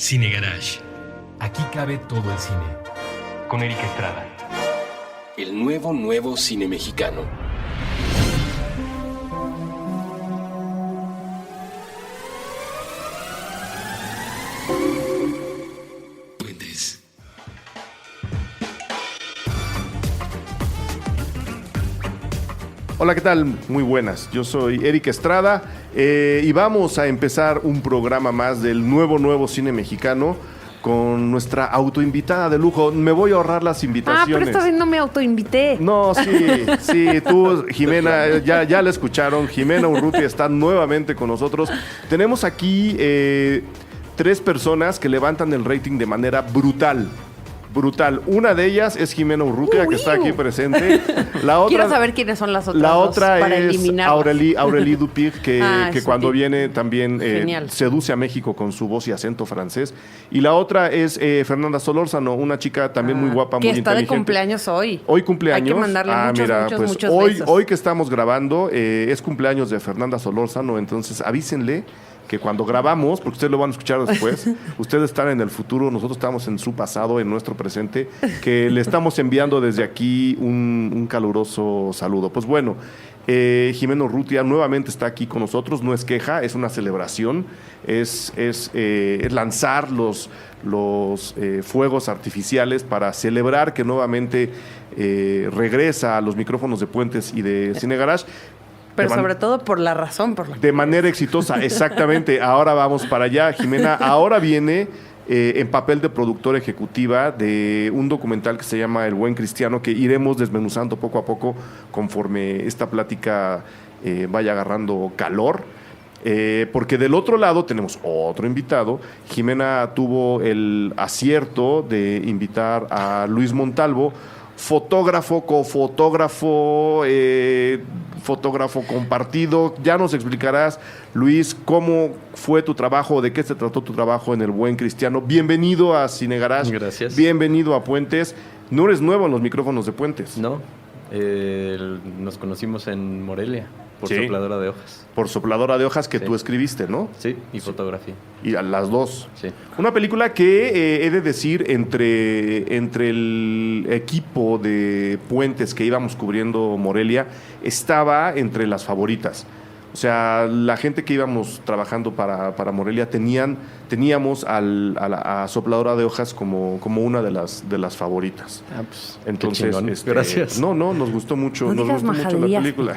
Cine Garage. Aquí cabe todo el cine. Con Erika Estrada. El nuevo cine mexicano. Puentes. Hola, ¿qué tal? Muy buenas. Yo soy Erika Estrada y vamos a empezar un programa más del nuevo cine mexicano con nuestra autoinvitada de lujo. Me voy a ahorrar las invitaciones. Pero esta vez no me autoinvité. No, sí, tú, Jimena, ya la escucharon. Jimena Urrutia está nuevamente con nosotros. Tenemos aquí 3 personas que levantan el rating de manera brutal. Una de ellas es Jimena Urrutia, que está aquí presente. La otra, quiero saber quiénes son las otras La dos otra para es eliminarlas. Aurélie Dupig, que cuando Dupig. viene también seduce a México con su voz y acento francés. Y la otra es Fernanda Solórzano, una chica también muy guapa, muy inteligente. Que está de cumpleaños hoy. Hoy cumpleaños. Hay que mandarle muchos besos. Hoy que estamos grabando, es cumpleaños de Fernanda Solórzano, entonces avísenle que cuando grabamos, porque ustedes lo van a escuchar después, ustedes están en el futuro, nosotros estamos en su pasado, en nuestro presente, que le estamos enviando desde aquí un caluroso saludo. Pues bueno, Jimena Urrutia nuevamente está aquí con nosotros, no es queja, es una celebración, es lanzar los fuegos artificiales para celebrar que nuevamente regresa a los micrófonos de Puentes y de Cine Garage. Pero sobre todo por la razón por la que... De manera exitosa, exactamente. Ahora vamos para allá. Jimena ahora viene en papel de productora ejecutiva de un documental que se llama El Buen Cristiano, que iremos desmenuzando poco a poco conforme esta plática vaya agarrando calor. Porque del otro lado tenemos otro invitado. Jimena tuvo el acierto de invitar a Luis Montalvo, fotógrafo, cofotógrafo, fotógrafo compartido. Ya nos explicarás, Luis, cómo fue tu trabajo, de qué se trató tu trabajo en El Buen Cristiano. Bienvenido a Cine Garage. Gracias. Bienvenido a Puentes. No eres nuevo en los micrófonos de Puentes. No, nos conocimos en Morelia, por Sí. Sopladora de Hojas. Por Sopladora de Hojas, que Sí. tú escribiste, ¿no? Sí, y fotografía. Y a las dos. Sí. Una película que he de decir, entre el equipo de Puentes que íbamos cubriendo Morelia, estaba entre las favoritas. O sea, la gente que íbamos trabajando para Morelia teníamos a Sopladora de Hojas como una de las favoritas. Pues, Entonces, gracias. No, nos gustó mucho, No nos digas gustó mucho la majaderías. película.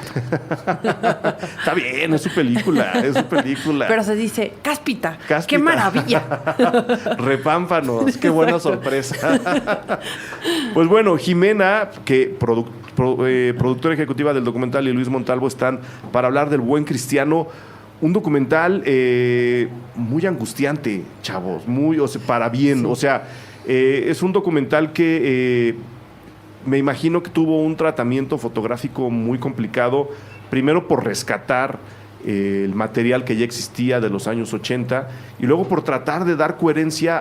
Está bien, es su película. Pero se dice, cáspita. Cáspita. ¡Qué maravilla! Repámpanos, qué buena sorpresa. Pues bueno, Jimena, que productora ejecutiva del documental, y Luis Montalvo están para hablar del Buen Cristiano, un documental muy angustiante, chavos, para bien. Sí. O sea, es un documental que me imagino que tuvo un tratamiento fotográfico muy complicado, primero por rescatar el material que ya existía de los años 80 y luego por tratar de dar coherencia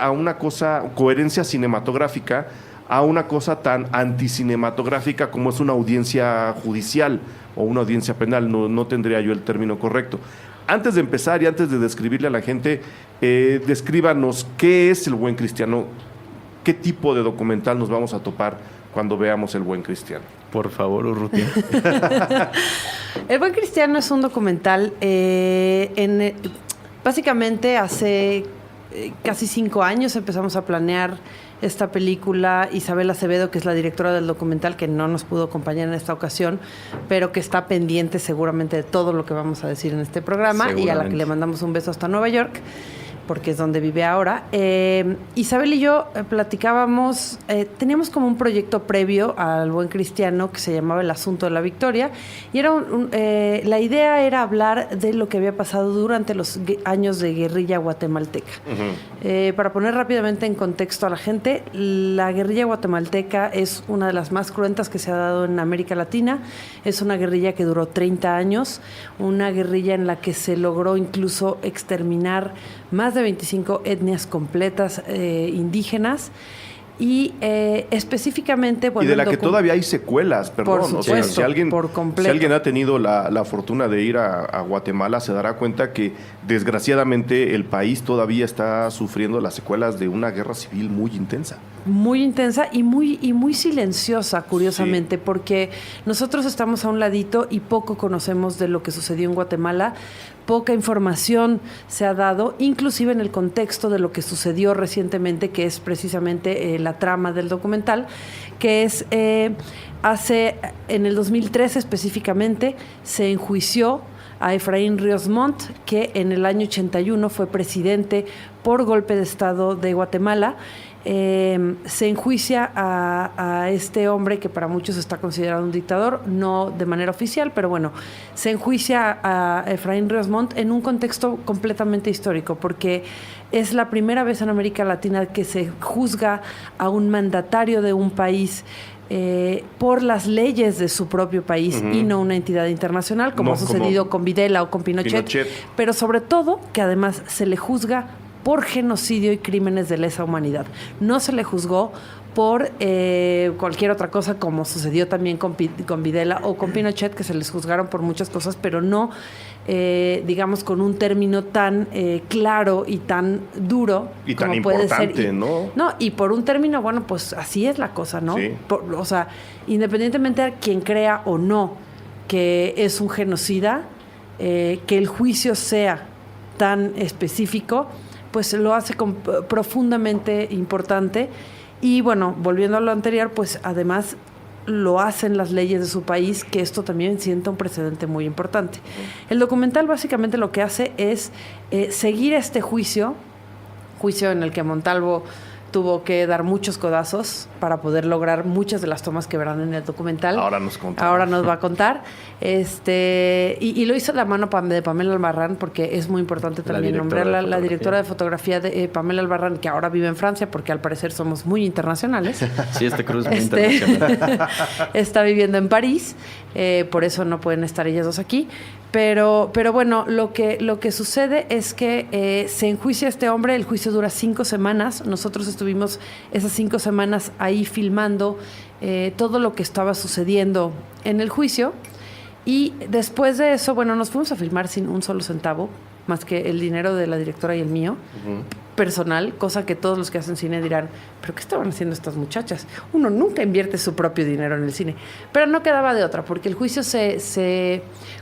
cinematográfica a una cosa tan anticinematográfica como es una audiencia judicial o una audiencia penal, no tendría yo el término correcto. Antes de empezar y antes de describirle a la gente, descríbanos qué es El Buen Cristiano, qué tipo de documental nos vamos a topar cuando veamos El Buen Cristiano. Por favor, Urrutia. El Buen Cristiano es un documental básicamente hace casi 5 años empezamos a planear esta película. Isabel Acevedo, que es la directora del documental, que no nos pudo acompañar en esta ocasión, pero que está pendiente seguramente de todo lo que vamos a decir en este programa, y a la que le mandamos un beso hasta Nueva York, porque es donde vive ahora. Isabel y yo platicábamos, teníamos como un proyecto previo al Buen Cristiano que se llamaba El Asunto de la Victoria, y era la idea era hablar de lo que había pasado durante los años de guerrilla guatemalteca. Uh-huh. Para poner rápidamente en contexto a la gente, la guerrilla guatemalteca es una de las más cruentas que se ha dado en América Latina. Es una guerrilla que duró 30 años, una guerrilla en la que se logró incluso exterminar más de 25 etnias completas indígenas, Y específicamente... Bueno, y de la que todavía hay secuelas, perdón. Por supuesto, si alguien, por completo. Si alguien ha tenido la fortuna de ir a Guatemala, se dará cuenta que desgraciadamente el país todavía está sufriendo las secuelas de una guerra civil muy intensa. Muy intensa y muy silenciosa, curiosamente, porque nosotros estamos a un ladito y poco conocemos de lo que sucedió en Guatemala. Poca información se ha dado, inclusive en el contexto de lo que sucedió recientemente, que es precisamente la trama del documental, que es en el 2013 específicamente, se enjuició a Efraín Ríos Montt, que en el año 81 fue presidente por golpe de Estado de Guatemala. Se enjuicia a este hombre que para muchos está considerado un dictador, no de manera oficial, pero bueno, se enjuicia a Efraín Ríos Montt en un contexto completamente histórico, porque es la primera vez en América Latina que se juzga a un mandatario de un país por las leyes de su propio país y no una entidad internacional, como ha sucedido con Videla o con Pinochet, pero sobre todo que además se le juzga por genocidio y crímenes de lesa humanidad. No se le juzgó por cualquier otra cosa, como sucedió también con Videla o con Pinochet, que se les juzgaron por muchas cosas, pero no, digamos, con un término tan claro y tan duro y como tan puede importante, ser. ¿no? Y por un término, bueno, pues así es la cosa, ¿no? Sí. O sea, independientemente de quien crea o no que es un genocida, que el juicio sea tan específico, pues lo hace profundamente importante. Y bueno, volviendo a lo anterior, pues además lo hacen las leyes de su país, que esto también sienta un precedente muy importante. El documental básicamente lo que hace es seguir este juicio en el que Montalvo tuvo que dar muchos codazos para poder lograr muchas de las tomas que verán en el documental. Ahora nos va a contar. Y lo hizo de la mano de Pamela Albarrán, porque es muy importante también nombrar la directora de fotografía de Pamela Albarrán, que ahora vive en Francia, porque al parecer somos muy internacionales. Sí, cruz muy internacional. Está viviendo en París, por eso no pueden estar ellas dos aquí. Pero bueno, lo que sucede es que se enjuicia a este hombre. El juicio dura 5 semanas. Nosotros estuvimos esas 5 semanas ahí filmando todo lo que estaba sucediendo en el juicio. Y después de eso, bueno, nos fuimos a filmar sin un solo centavo, más que el dinero de la directora y el mío, personal, cosa que todos los que hacen cine dirán, ¿pero qué estaban haciendo estas muchachas? Uno nunca invierte su propio dinero en el cine. Pero no quedaba de otra, porque el juicio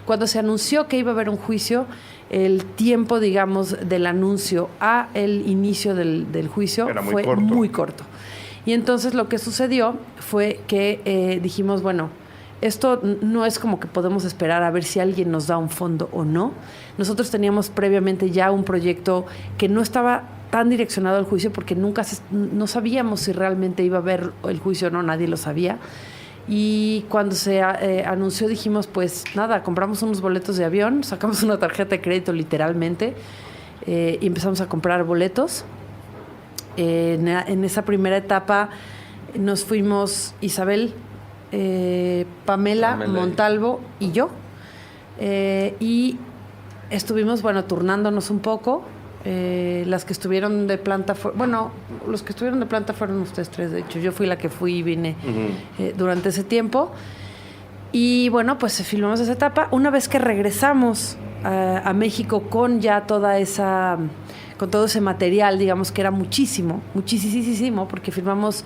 cuando se anunció que iba a haber un juicio, el tiempo, digamos, del anuncio a el inicio del juicio fue muy corto. Y entonces lo que sucedió fue que dijimos, bueno, esto no es como que podemos esperar a ver si alguien nos da un fondo o no. Nosotros teníamos previamente ya un proyecto que no estaba tan direccionado al juicio, porque no sabíamos si realmente iba a haber el juicio o no, nadie lo sabía. Y cuando se anunció dijimos, pues nada, compramos unos boletos de avión, sacamos una tarjeta de crédito literalmente y empezamos a comprar boletos. En esa primera etapa nos fuimos Isabel, Pamela, Montalvo y yo, y estuvimos, bueno, turnándonos un poco. Las que estuvieron de planta los que estuvieron de planta fueron ustedes tres, de hecho. Yo fui la que fui y vine durante ese tiempo. Y bueno, pues filmamos esa etapa. Una vez que regresamos a México con todo ese material, digamos que era muchísimo, porque filmamos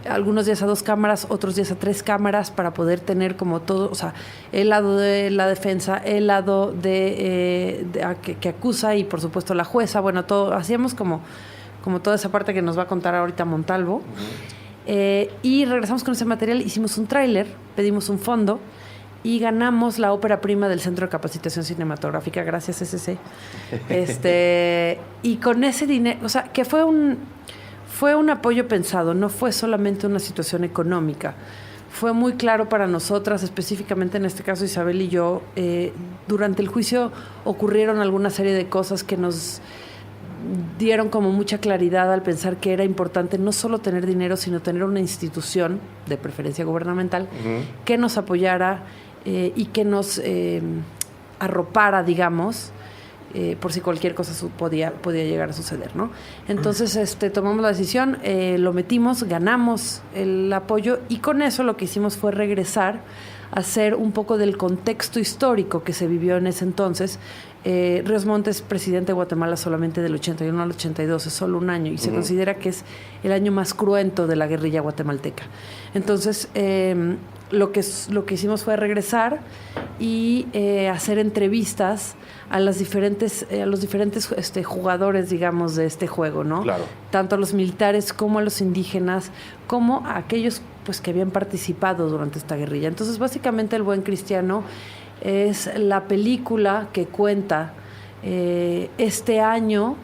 algunos días a 2 cámaras, otros días a 3 cámaras, para poder tener como todo, o sea, el lado de la defensa, el lado que acusa, y por supuesto la jueza. Bueno, todo, hacíamos como toda esa parte que nos va a contar ahorita Montalvo. Y regresamos con ese material, hicimos un tráiler, pedimos un fondo y ganamos la ópera prima del Centro de Capacitación Cinematográfica, gracias SC. Y con ese dinero, o sea, que fue un apoyo pensado, no fue solamente una situación económica. Fue muy claro para nosotras, específicamente en este caso Isabel y yo. Durante el juicio ocurrieron alguna serie de cosas que nos dieron como mucha claridad al pensar que era importante no solo tener dinero, sino tener una institución, de preferencia gubernamental, que nos apoyara y que nos arropara, digamos, por si cualquier cosa podía llegar a suceder, ¿no? Entonces tomamos la decisión, lo metimos, ganamos el apoyo y con eso lo que hicimos fue regresar a hacer un poco del contexto histórico que se vivió en ese entonces. Ríos Montt es presidente de Guatemala solamente del 81 al 82, es solo un año, y se considera que es el año más cruento de la guerrilla guatemalteca. Entonces, lo que hicimos fue regresar y hacer entrevistas a los diferentes jugadores, digamos, de este juego, ¿no? Claro. Tanto a los militares como a los indígenas, como a aquellos pues que habían participado durante esta guerrilla. Entonces, básicamente, El Buen Cristiano es la película que cuenta este año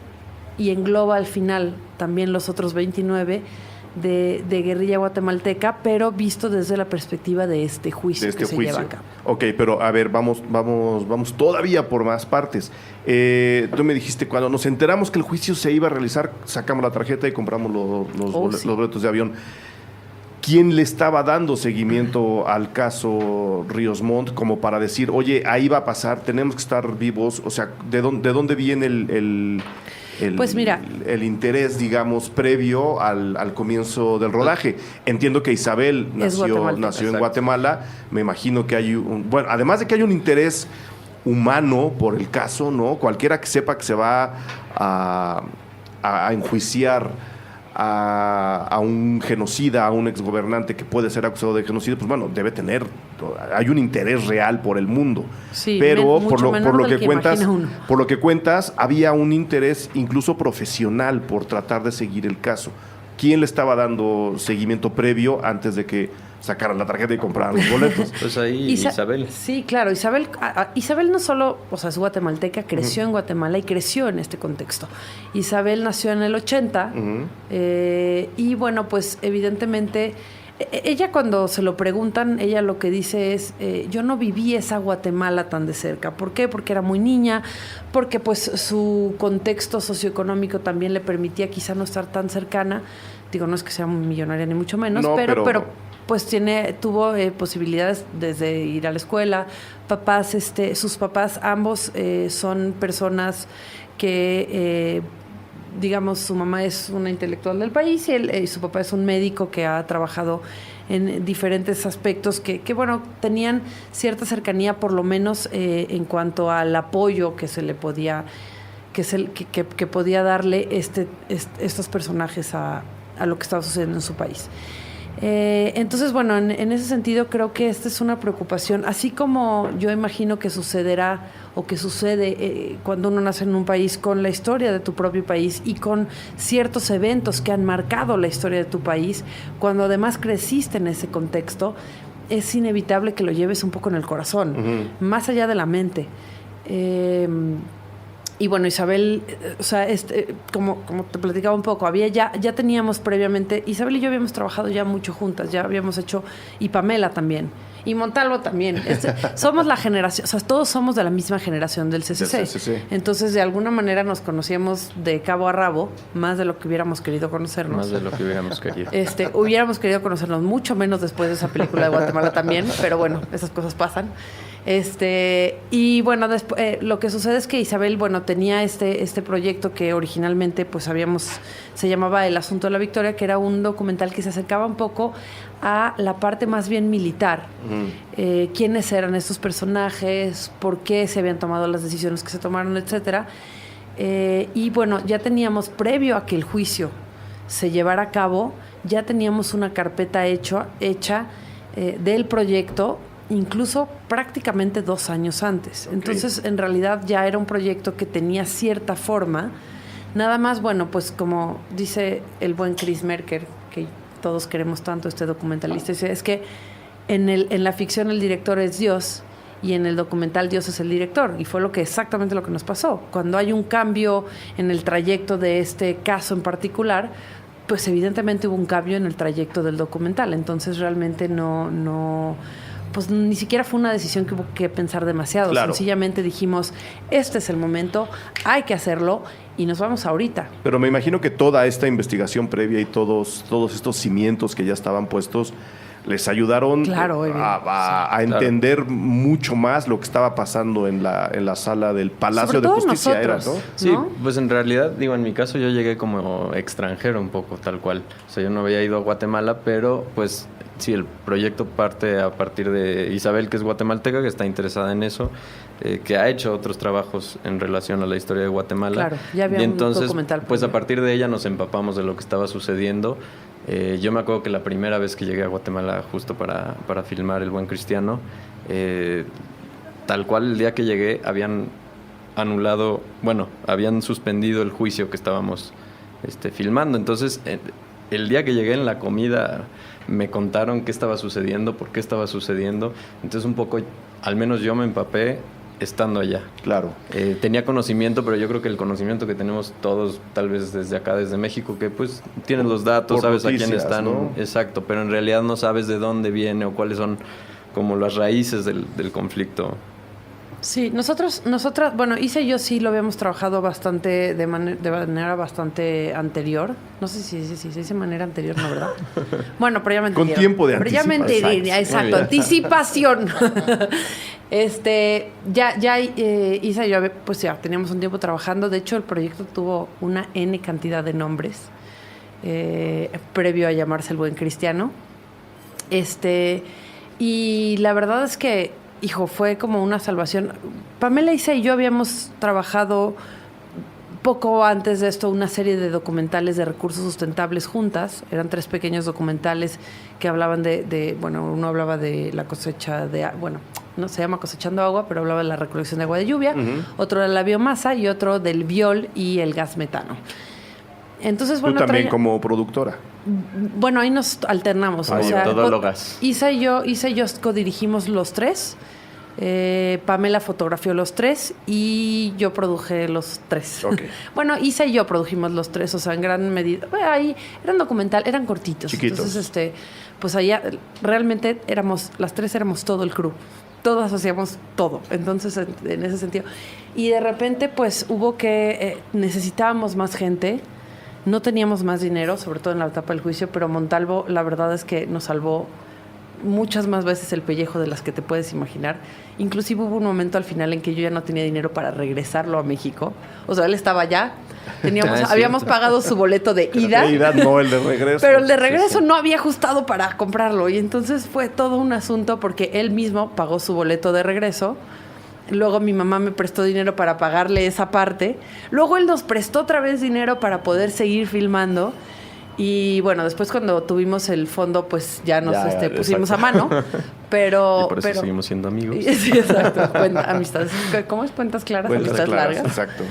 y engloba al final también los otros 29 de guerrilla guatemalteca, pero visto desde la perspectiva de este juicio que se lleva a cabo. Ok, pero a ver, vamos todavía por más partes. Tú me dijiste, cuando nos enteramos que el juicio se iba a realizar, sacamos la tarjeta y compramos los boletos de avión. ¿Quién le estaba dando seguimiento al caso Ríos Montt como para decir, oye, ahí va a pasar, tenemos que estar vivos? O sea, ¿de dónde viene pues mira, el interés, digamos, previo al comienzo del rodaje? Entiendo que Isabel nació en Guatemala. Me imagino que hay bueno, además de que hay un interés humano por el caso, ¿no? Cualquiera que sepa que se va a enjuiciar a un genocida, a un exgobernante que puede ser acusado de genocidio, pues bueno, hay un interés real por el mundo. Sí, pero por lo que cuentas, había un interés incluso profesional por tratar de seguir el caso. ¿Quién le estaba dando seguimiento previo antes de que sacaran la tarjeta y compraran los boletos? Pues ahí Isabel. Sí, claro. Isabel no solo, o sea, es guatemalteca, creció en Guatemala y creció en este contexto. Isabel nació en el 80 y bueno, pues evidentemente ella, cuando se lo preguntan, ella lo que dice es, yo no viví esa Guatemala tan de cerca. ¿Por qué? Porque era muy niña, porque pues su contexto socioeconómico también le permitía quizá no estar tan cercana. Digo, no es que sea millonaria ni mucho menos, no, pero pues tuvo posibilidades desde ir a la escuela. Sus papás ambos son personas que digamos, su mamá es una intelectual del país y su papá es un médico que ha trabajado en diferentes aspectos que bueno, tenían cierta cercanía, por lo menos en cuanto al apoyo que se le podía que podía darle estos personajes a lo que estaba sucediendo en su país. Entonces, bueno, en ese sentido creo que esta es una preocupación, así como yo imagino que sucederá o que sucede cuando uno nace en un país, con la historia de tu propio país y con ciertos eventos que han marcado la historia de tu país, cuando además creciste en ese contexto, es inevitable que lo lleves un poco en el corazón, más allá de la mente. Y bueno, Isabel, o sea, como te platicaba un poco, ya teníamos previamente, Isabel y yo habíamos trabajado ya mucho juntas, ya habíamos hecho, y Pamela también, y Montalvo también. Somos la generación, o sea, todos somos de la misma generación del CCC. Entonces, de alguna manera nos conocíamos de cabo a rabo, más de lo que hubiéramos querido conocernos. Más de lo que hubiéramos querido. Hubiéramos querido conocernos mucho menos después de esa película de Guatemala también, pero bueno, esas cosas pasan. Y bueno, después, lo que sucede es que Isabel, bueno, tenía este proyecto que originalmente pues se llamaba El Asunto de la Victoria, que era un documental que se acercaba un poco a la parte más bien militar. Quiénes eran estos personajes, por qué se habían tomado las decisiones que se tomaron, etcétera. Y bueno, ya teníamos, previo a que el juicio se llevara a cabo, ya teníamos una carpeta hecha del proyecto, incluso prácticamente 2 años antes. Okay. Entonces, en realidad ya era un proyecto que tenía cierta forma. Nada más, bueno, pues como dice el buen Chris Merker, que todos queremos tanto, este documentalista, dice, es que en la ficción el director es Dios y en el documental Dios es el director. Y fue exactamente lo que nos pasó. Cuando hay un cambio en el trayecto de este caso en particular, pues evidentemente hubo un cambio en el trayecto del documental. Entonces realmente pues ni siquiera fue una decisión que hubo que pensar demasiado. Claro. Sencillamente dijimos, este es el momento, hay que hacerlo y nos vamos ahorita. Pero me imagino que toda esta investigación previa y todos estos cimientos que ya estaban puestos les ayudaron Claro, a entender mucho más lo que estaba pasando en la sala del Palacio Sobre de todo Justicia. nosotros, ¿No? Sí, ¿no? pues en realidad, digo, en mi caso yo llegué como extranjero un poco, tal cual. O sea, yo no había ido a Guatemala, pero pues sí, el proyecto parte a partir de Isabel, que es guatemalteca, que está interesada en eso, que ha hecho otros trabajos en relación a la historia de Guatemala. Claro, ya había y un entonces, documental. pues a partir de ella nos empapamos de lo que estaba sucediendo. Yo me acuerdo que la primera vez que llegué a Guatemala justo para filmar El Buen Cristiano, tal cual el día que llegué habían habían suspendido el juicio que estábamos filmando. Entonces, el día que llegué en la comida me contaron qué estaba sucediendo, por qué estaba sucediendo. Entonces un poco, al menos yo me empapé estando allá. Claro. Tenía conocimiento, pero yo creo que el conocimiento que tenemos todos, tal vez desde acá, desde México, que pues tienes los datos, Por sabes noticias, a quién están. ¿no? Exacto, pero en realidad no sabes de dónde viene o cuáles son como las raíces del conflicto. Sí, nosotras, bueno, Isa y yo sí lo habíamos trabajado bastante, de manera bastante anterior. No sé si se dice manera anterior, ¿no, verdad? Bueno, pero ya me Con entendieron. tiempo de Pero ya me anticipación. entendí, exacto, anticipación. Isa y yo, pues ya, teníamos un tiempo trabajando. De hecho, el proyecto tuvo una N cantidad de nombres previo a llamarse El Buen Cristiano. Y la verdad es que, hijo, fue como una salvación. Pamela, Isa y yo habíamos trabajado poco antes de esto una serie de documentales de recursos sustentables juntas. Eran 3 pequeños documentales que hablaban bueno, uno hablaba de la cosecha no se llama cosechando agua, pero hablaba de la recolección de agua de lluvia. Uh-huh. Otro de la biomasa y otro del biol y el gas metano. Entonces, bueno, Tú también como productora. Bueno, ahí nos alternamos. Ay, todólogas. Isa y yo codirigimos los 3. Pamela fotografió los 3 y yo produje los 3. Okay. Bueno, Isa y yo produjimos los 3, o sea, en gran medida. Bueno, ahí eran cortitos. Chiquitos. Entonces, pues allá realmente las 3 éramos todo el crew. Todas hacíamos todo. Entonces, en ese sentido. Y de repente, pues hubo que necesitábamos más gente. No teníamos más dinero, sobre todo en la etapa del juicio, pero Montalvo, la verdad es que nos salvó muchas más veces el pellejo de las que te puedes imaginar. Inclusive hubo un momento al final en que yo ya no tenía dinero para regresarlo a México. O sea, él estaba allá. Habíamos pagado su boleto de ida. De ida, no el de regreso. Pero el de regreso no había ajustado para comprarlo. Y entonces fue todo un asunto porque él mismo pagó su boleto de regreso. Luego mi mamá me prestó dinero para pagarle esa parte. Luego él nos prestó otra vez dinero para poder seguir filmando. Y bueno, después cuando tuvimos el fondo, pues ya nos pusimos a mano. Pero, y por eso seguimos siendo amigos. Sí, exacto. Amistades. ¿Cómo es? Cuentas claras, Cuentas amistades claras, largas. exacto.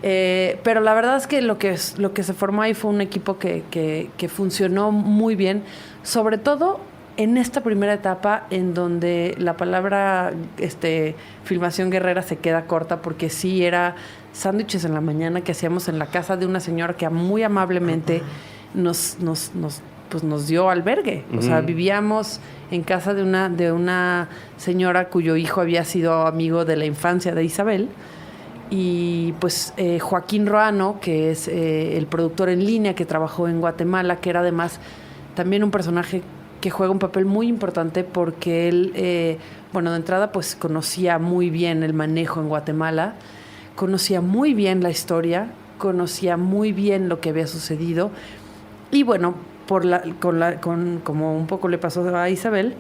Pero la verdad es que lo que se formó ahí fue un equipo que funcionó muy bien. Sobre todo en esta primera etapa en donde la palabra filmación guerrera se queda corta, porque sí era sándwiches en la mañana que hacíamos en la casa de una señora que muy amablemente nos dio albergue. O sea, vivíamos en casa de una señora cuyo hijo había sido amigo de la infancia de Isabel. Y pues Joaquín Roano, que es el productor en línea que trabajó en Guatemala, que era además también un personaje que juega un papel muy importante porque él, de entrada pues conocía muy bien el manejo en Guatemala, conocía muy bien la historia, conocía muy bien lo que había sucedido y bueno, como un poco le pasó a Isabel,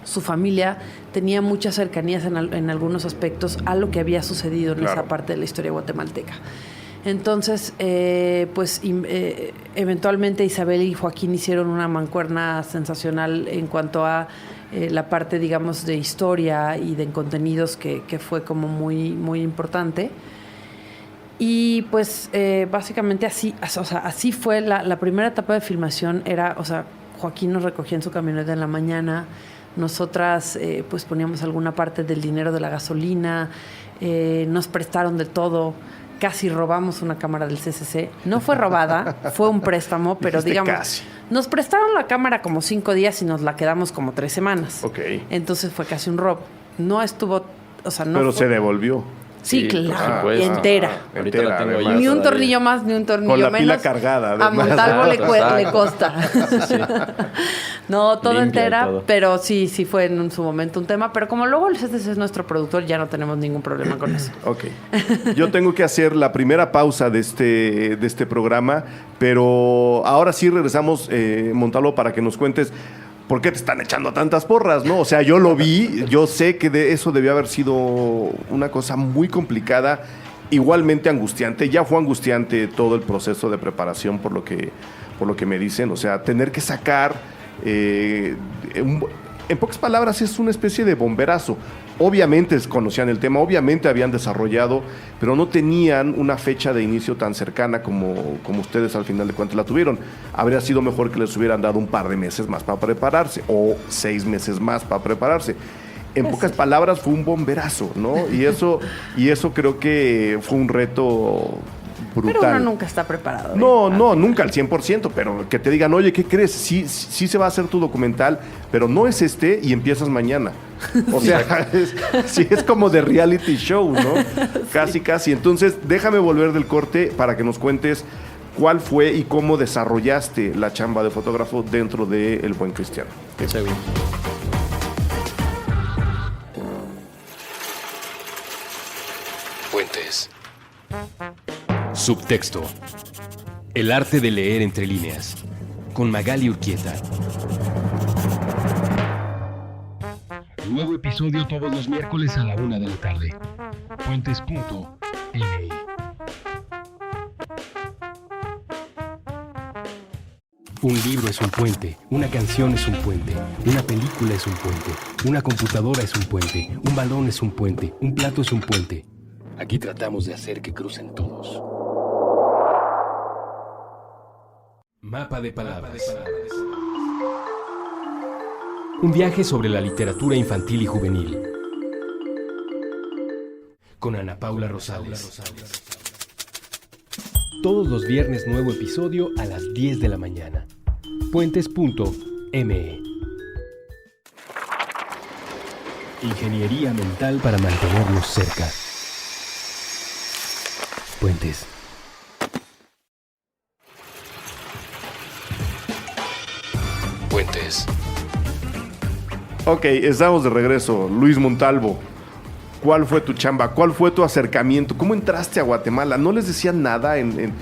su familia tenía muchas cercanías en algunos aspectos a lo que había sucedido en esa parte de la historia guatemalteca. Entonces, eventualmente Isabel y Joaquín hicieron una mancuerna sensacional en cuanto a la parte, digamos, de historia y de contenidos que fue como muy, muy importante. Y pues básicamente así fue la primera etapa de filmación. Joaquín nos recogía en su camioneta en la mañana. Nosotras pues poníamos alguna parte del dinero de la gasolina. Nos prestaron de todo. Casi robamos una cámara del CCC. No fue robada, fue un préstamo, pero digamos, casi. Nos prestaron la cámara como 5 días y nos la quedamos como 3 semanas. Ok. Entonces fue casi un robo. No estuvo, pero se devolvió. Sí, por claro, supuesto. entera. Ahorita la tengo además. ahí Ni un todavía. tornillo más, ni un tornillo Con la menos. pila cargada, A además. Montalvo le Exacto. costa. No, todo Limpia y entera, todo. pero sí fue en su momento un tema. Pero como luego el CCC es nuestro productor, ya no tenemos ningún problema con eso. Ok. Yo tengo que hacer la primera pausa de este programa, pero ahora sí regresamos, Montalvo, para que nos cuentes por qué te están echando tantas porras, ¿no? O sea, yo lo vi, yo sé que de eso debió haber sido una cosa muy complicada, igualmente angustiante. Ya fue angustiante todo el proceso de preparación por lo que me dicen. O sea, tener que sacar, en pocas palabras, es una especie de bomberazo. Obviamente conocían el tema, obviamente habían desarrollado, pero no tenían una fecha de inicio tan cercana como ustedes al final de cuentas la tuvieron. Habría sido mejor que les hubieran dado un par de meses más para prepararse, o 6 meses más para prepararse. En pocas palabras, fue un bomberazo, ¿no? Y eso creo que fue un reto brutal. Pero uno nunca está preparado. No, nunca al 100%, pero que te digan, oye, ¿qué crees? Sí se va a hacer tu documental, pero no es y empiezas mañana. O sea, es como de reality show, ¿no? Casi. Entonces, déjame volver del corte para que nos cuentes cuál fue y cómo desarrollaste la chamba de fotógrafo dentro de El Buen Cristiano. Seguro. Puentes. Subtexto. El arte de leer entre líneas. Con Magali Urquieta. Nuevo episodio todos los miércoles a la 1 de la tarde. Puentes.me. Un libro es un puente, una canción es un puente, una película es un puente, una computadora es un puente, un balón es un puente, un plato es un puente. Aquí tratamos de hacer que crucen todos. Mapa de palabras. Un viaje sobre la literatura infantil y juvenil. Con Ana Paula Rosales. Todos los viernes nuevo episodio a las 10 de la mañana. Puentes.me. Ingeniería mental para mantenernos cerca. Puentes. Puentes. Ok, estamos de regreso. Luis Montalvo, ¿cuál fue tu chamba? ¿Cuál fue tu acercamiento? ¿Cómo entraste a Guatemala? ¿No les decían nada en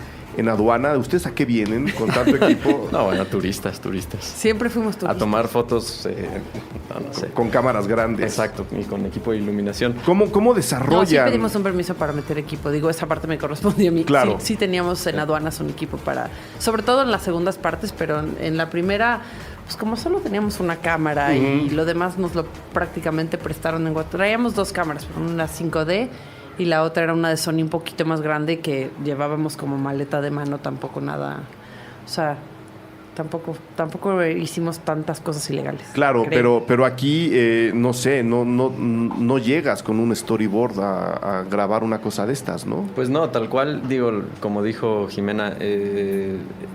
aduana? ¿Ustedes a qué vienen con tanto equipo? No, bueno, turistas. Siempre fuimos turistas. A tomar fotos, no sé. Con cámaras grandes. Exacto, y con equipo de iluminación. ¿Cómo No, sí desarrollan? pedimos un permiso para meter equipo. Digo, esa parte me correspondía a mí. Claro. Sí teníamos en aduanas un equipo para... Sobre todo en las segundas partes, pero en la primera... Pues como solo teníamos una cámara y lo demás nos lo prácticamente prestaron en Guatemala. Traíamos 2 cámaras, una 5D y la otra era una de Sony un poquito más grande que llevábamos como maleta de mano, tampoco nada... O sea, tampoco hicimos tantas cosas ilegales. Claro, creo. pero aquí, no sé, no llegas con un storyboard a grabar una cosa de estas, ¿no? Pues no, tal cual, digo, como dijo Jimena,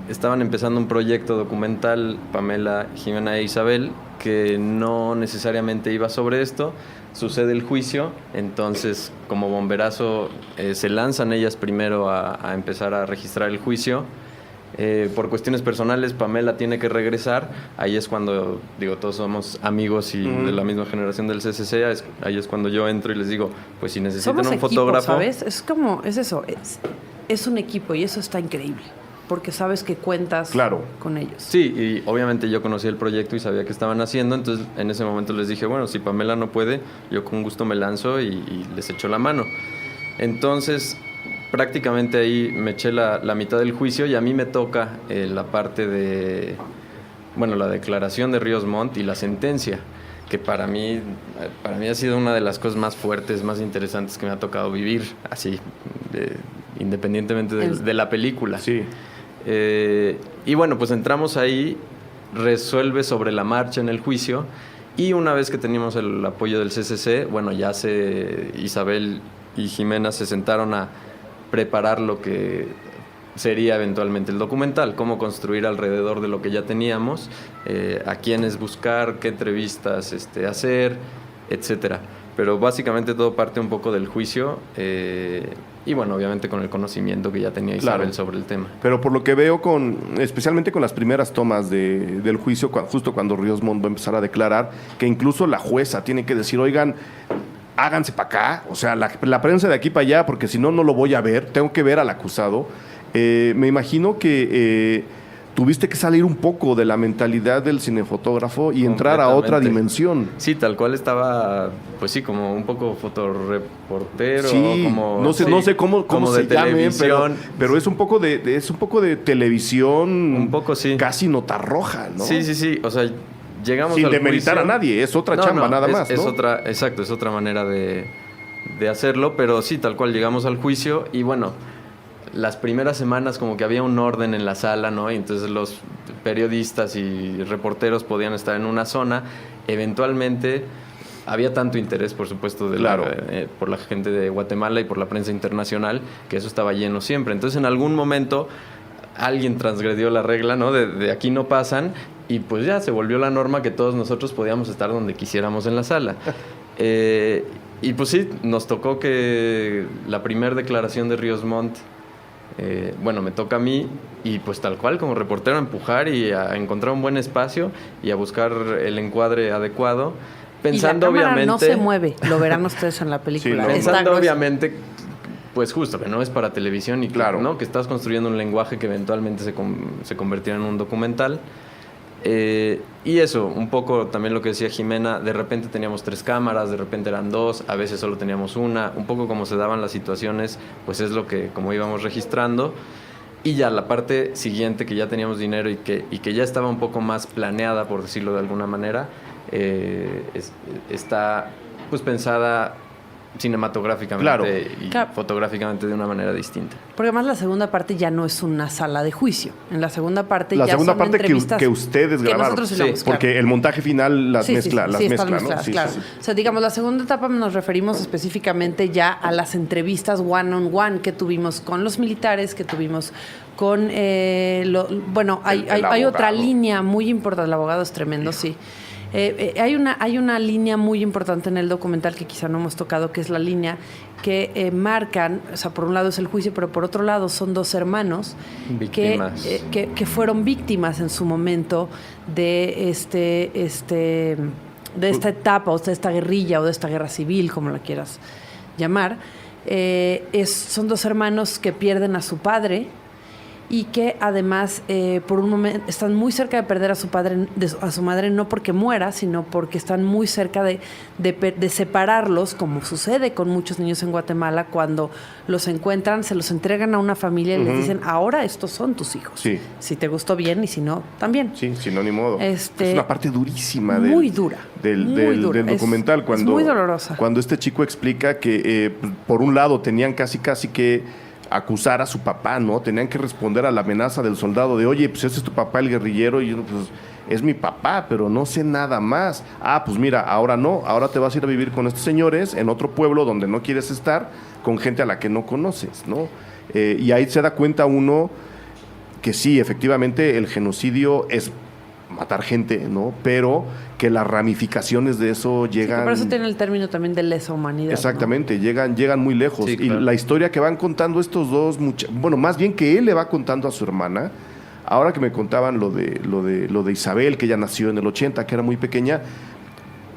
estaban empezando un proyecto documental, Pamela, Jimena e Isabel, que no necesariamente iba sobre esto. Sucede el juicio, entonces como bomberazo se lanzan ellas primero a empezar a registrar el juicio. Por cuestiones personales, Pamela tiene que regresar. Ahí es cuando, digo, todos somos amigos y de la misma generación del CCC. Ahí es cuando yo entro y les digo, pues si necesitan Somos un equipo, fotógrafo... ¿sabes? Es eso. Es un equipo y eso está increíble. Porque sabes que cuentas con ellos. Sí, y obviamente yo conocía el proyecto y sabía qué estaban haciendo. Entonces, en ese momento les dije, bueno, si Pamela no puede, yo con gusto me lanzo y les echo la mano. Entonces... prácticamente ahí me eché la mitad del juicio y a mí me toca la parte de, bueno, la declaración de Ríos Montt y la sentencia, que para mí ha sido una de las cosas más fuertes, más interesantes que me ha tocado vivir, así, independientemente de la película. Sí. Y bueno, pues entramos ahí, resuelve sobre la marcha en el juicio y una vez que teníamos el apoyo del CCC, bueno, ya Isabel y Jimena se sentaron a preparar lo que sería eventualmente el documental, cómo construir alrededor de lo que ya teníamos, a quiénes buscar, qué entrevistas hacer, etcétera. Pero básicamente todo parte un poco del juicio y bueno, obviamente con el conocimiento que ya tenía Isabel Claro. sobre el tema. Pero por lo que veo, especialmente con las primeras tomas del juicio, justo cuando Ríos Montt va a empezar a declarar, que incluso la jueza tiene que decir, oigan, háganse para acá, o sea, la prensa de aquí para allá, porque si no, no lo voy a ver, tengo que ver al acusado. Me imagino que tuviste que salir un poco de la mentalidad del cinefotógrafo y entrar a otra Completamente. dimensión. Sí, tal cual estaba, pues sí, como un poco fotoreportero, Sí, como no sé cómo como se de llame, televisión. pero es un poco de televisión, Un poco, sí. casi nota roja, ¿no? Sí, o sea, llegamos Sin al demeritar juicio. a nadie, es otra chamba nada más, Es ¿no? es otra manera de hacerlo, pero sí, tal cual llegamos al juicio y bueno, las primeras semanas como que había un orden en la sala, ¿no? Y entonces los periodistas y reporteros podían estar en una zona. Eventualmente había tanto interés, por supuesto, Claro. por la gente de Guatemala y por la prensa internacional, que eso estaba lleno siempre. Entonces, en algún momento alguien transgredió la regla, ¿no? De aquí no pasan, y pues ya se volvió la norma que todos nosotros podíamos estar donde quisiéramos en la sala. Y pues sí, nos tocó que la primera declaración de Ríos Montt, bueno, me toca a mí, y pues tal cual, como reportero, a empujar y a encontrar un buen espacio y a buscar el encuadre adecuado, pensando y la cámara obviamente... no se mueve, lo verán ustedes en la película. Sí, ¿no? Está Pensando gruesa. obviamente, pues justo, que no es para televisión y Claro. ¿no? Que estás construyendo un lenguaje que eventualmente se convertirá en un documental. Y eso, un poco también lo que decía Jimena, de repente teníamos 3 cámaras, de repente eran 2, a veces solo teníamos una, un poco como se daban las situaciones, pues es lo que como íbamos registrando. Y ya la parte siguiente, que ya teníamos dinero y que ya estaba un poco más planeada, por decirlo de alguna manera, está pues pensada cinematográficamente Claro. y Claro. fotográficamente de una manera distinta. Porque además la segunda parte ya no es una sala de juicio. En la segunda parte La ya segunda son parte entrevistas que ustedes que grabaron. nosotros filmamos, claro. Porque el montaje final las mezcla, están ¿no? mezcladas, Sí, claro. sí, sí. O sea, digamos, la segunda etapa nos referimos específicamente ya a las entrevistas one-on-one que tuvimos con los militares, que tuvimos con... bueno, hay otra abogado. línea muy importante. El abogado es tremendo, sí. Hay una línea muy importante en el documental que quizá no hemos tocado, que es la línea que marcan, o sea, por un lado es el juicio, pero por otro lado son 2 hermanos Víctimas. que fueron víctimas en su momento de de esta etapa, o de esta guerrilla, o de esta guerra civil, como la quieras llamar. Son 2 hermanos que pierden a su padre y que además por un momento están muy cerca de perder a su padre, a su madre, no porque muera, sino porque están muy cerca de separarlos, como sucede con muchos niños en Guatemala. Cuando los encuentran, se los entregan a una familia y les dicen, ahora estos son tus hijos. Sí. Si te gustó bien y si no, también. Sí, si no, ni modo. Es una parte durísima muy dura. del Muy dura. del documental. Es muy dolorosa. Cuando este chico explica que, por un lado, tenían casi que acusar a su papá, ¿no? Tenían que responder a la amenaza del soldado de, oye, pues ese es tu papá el guerrillero, y yo, pues es mi papá, pero no sé nada más. Ah, pues mira, ahora no, ahora te vas a ir a vivir con estos señores en otro pueblo donde no quieres estar, con gente a la que no conoces, ¿no? Y ahí se da cuenta uno que sí, efectivamente, el genocidio es matar gente, ¿no? Pero que las ramificaciones de eso llegan... Por eso tiene el término también de lesa humanidad. Exactamente, llegan muy lejos. Sí, claro. Y la historia que van contando estos dos bueno, más bien que él le va contando a su hermana, ahora que me contaban lo de Isabel, que ella nació en el 80, que era muy pequeña,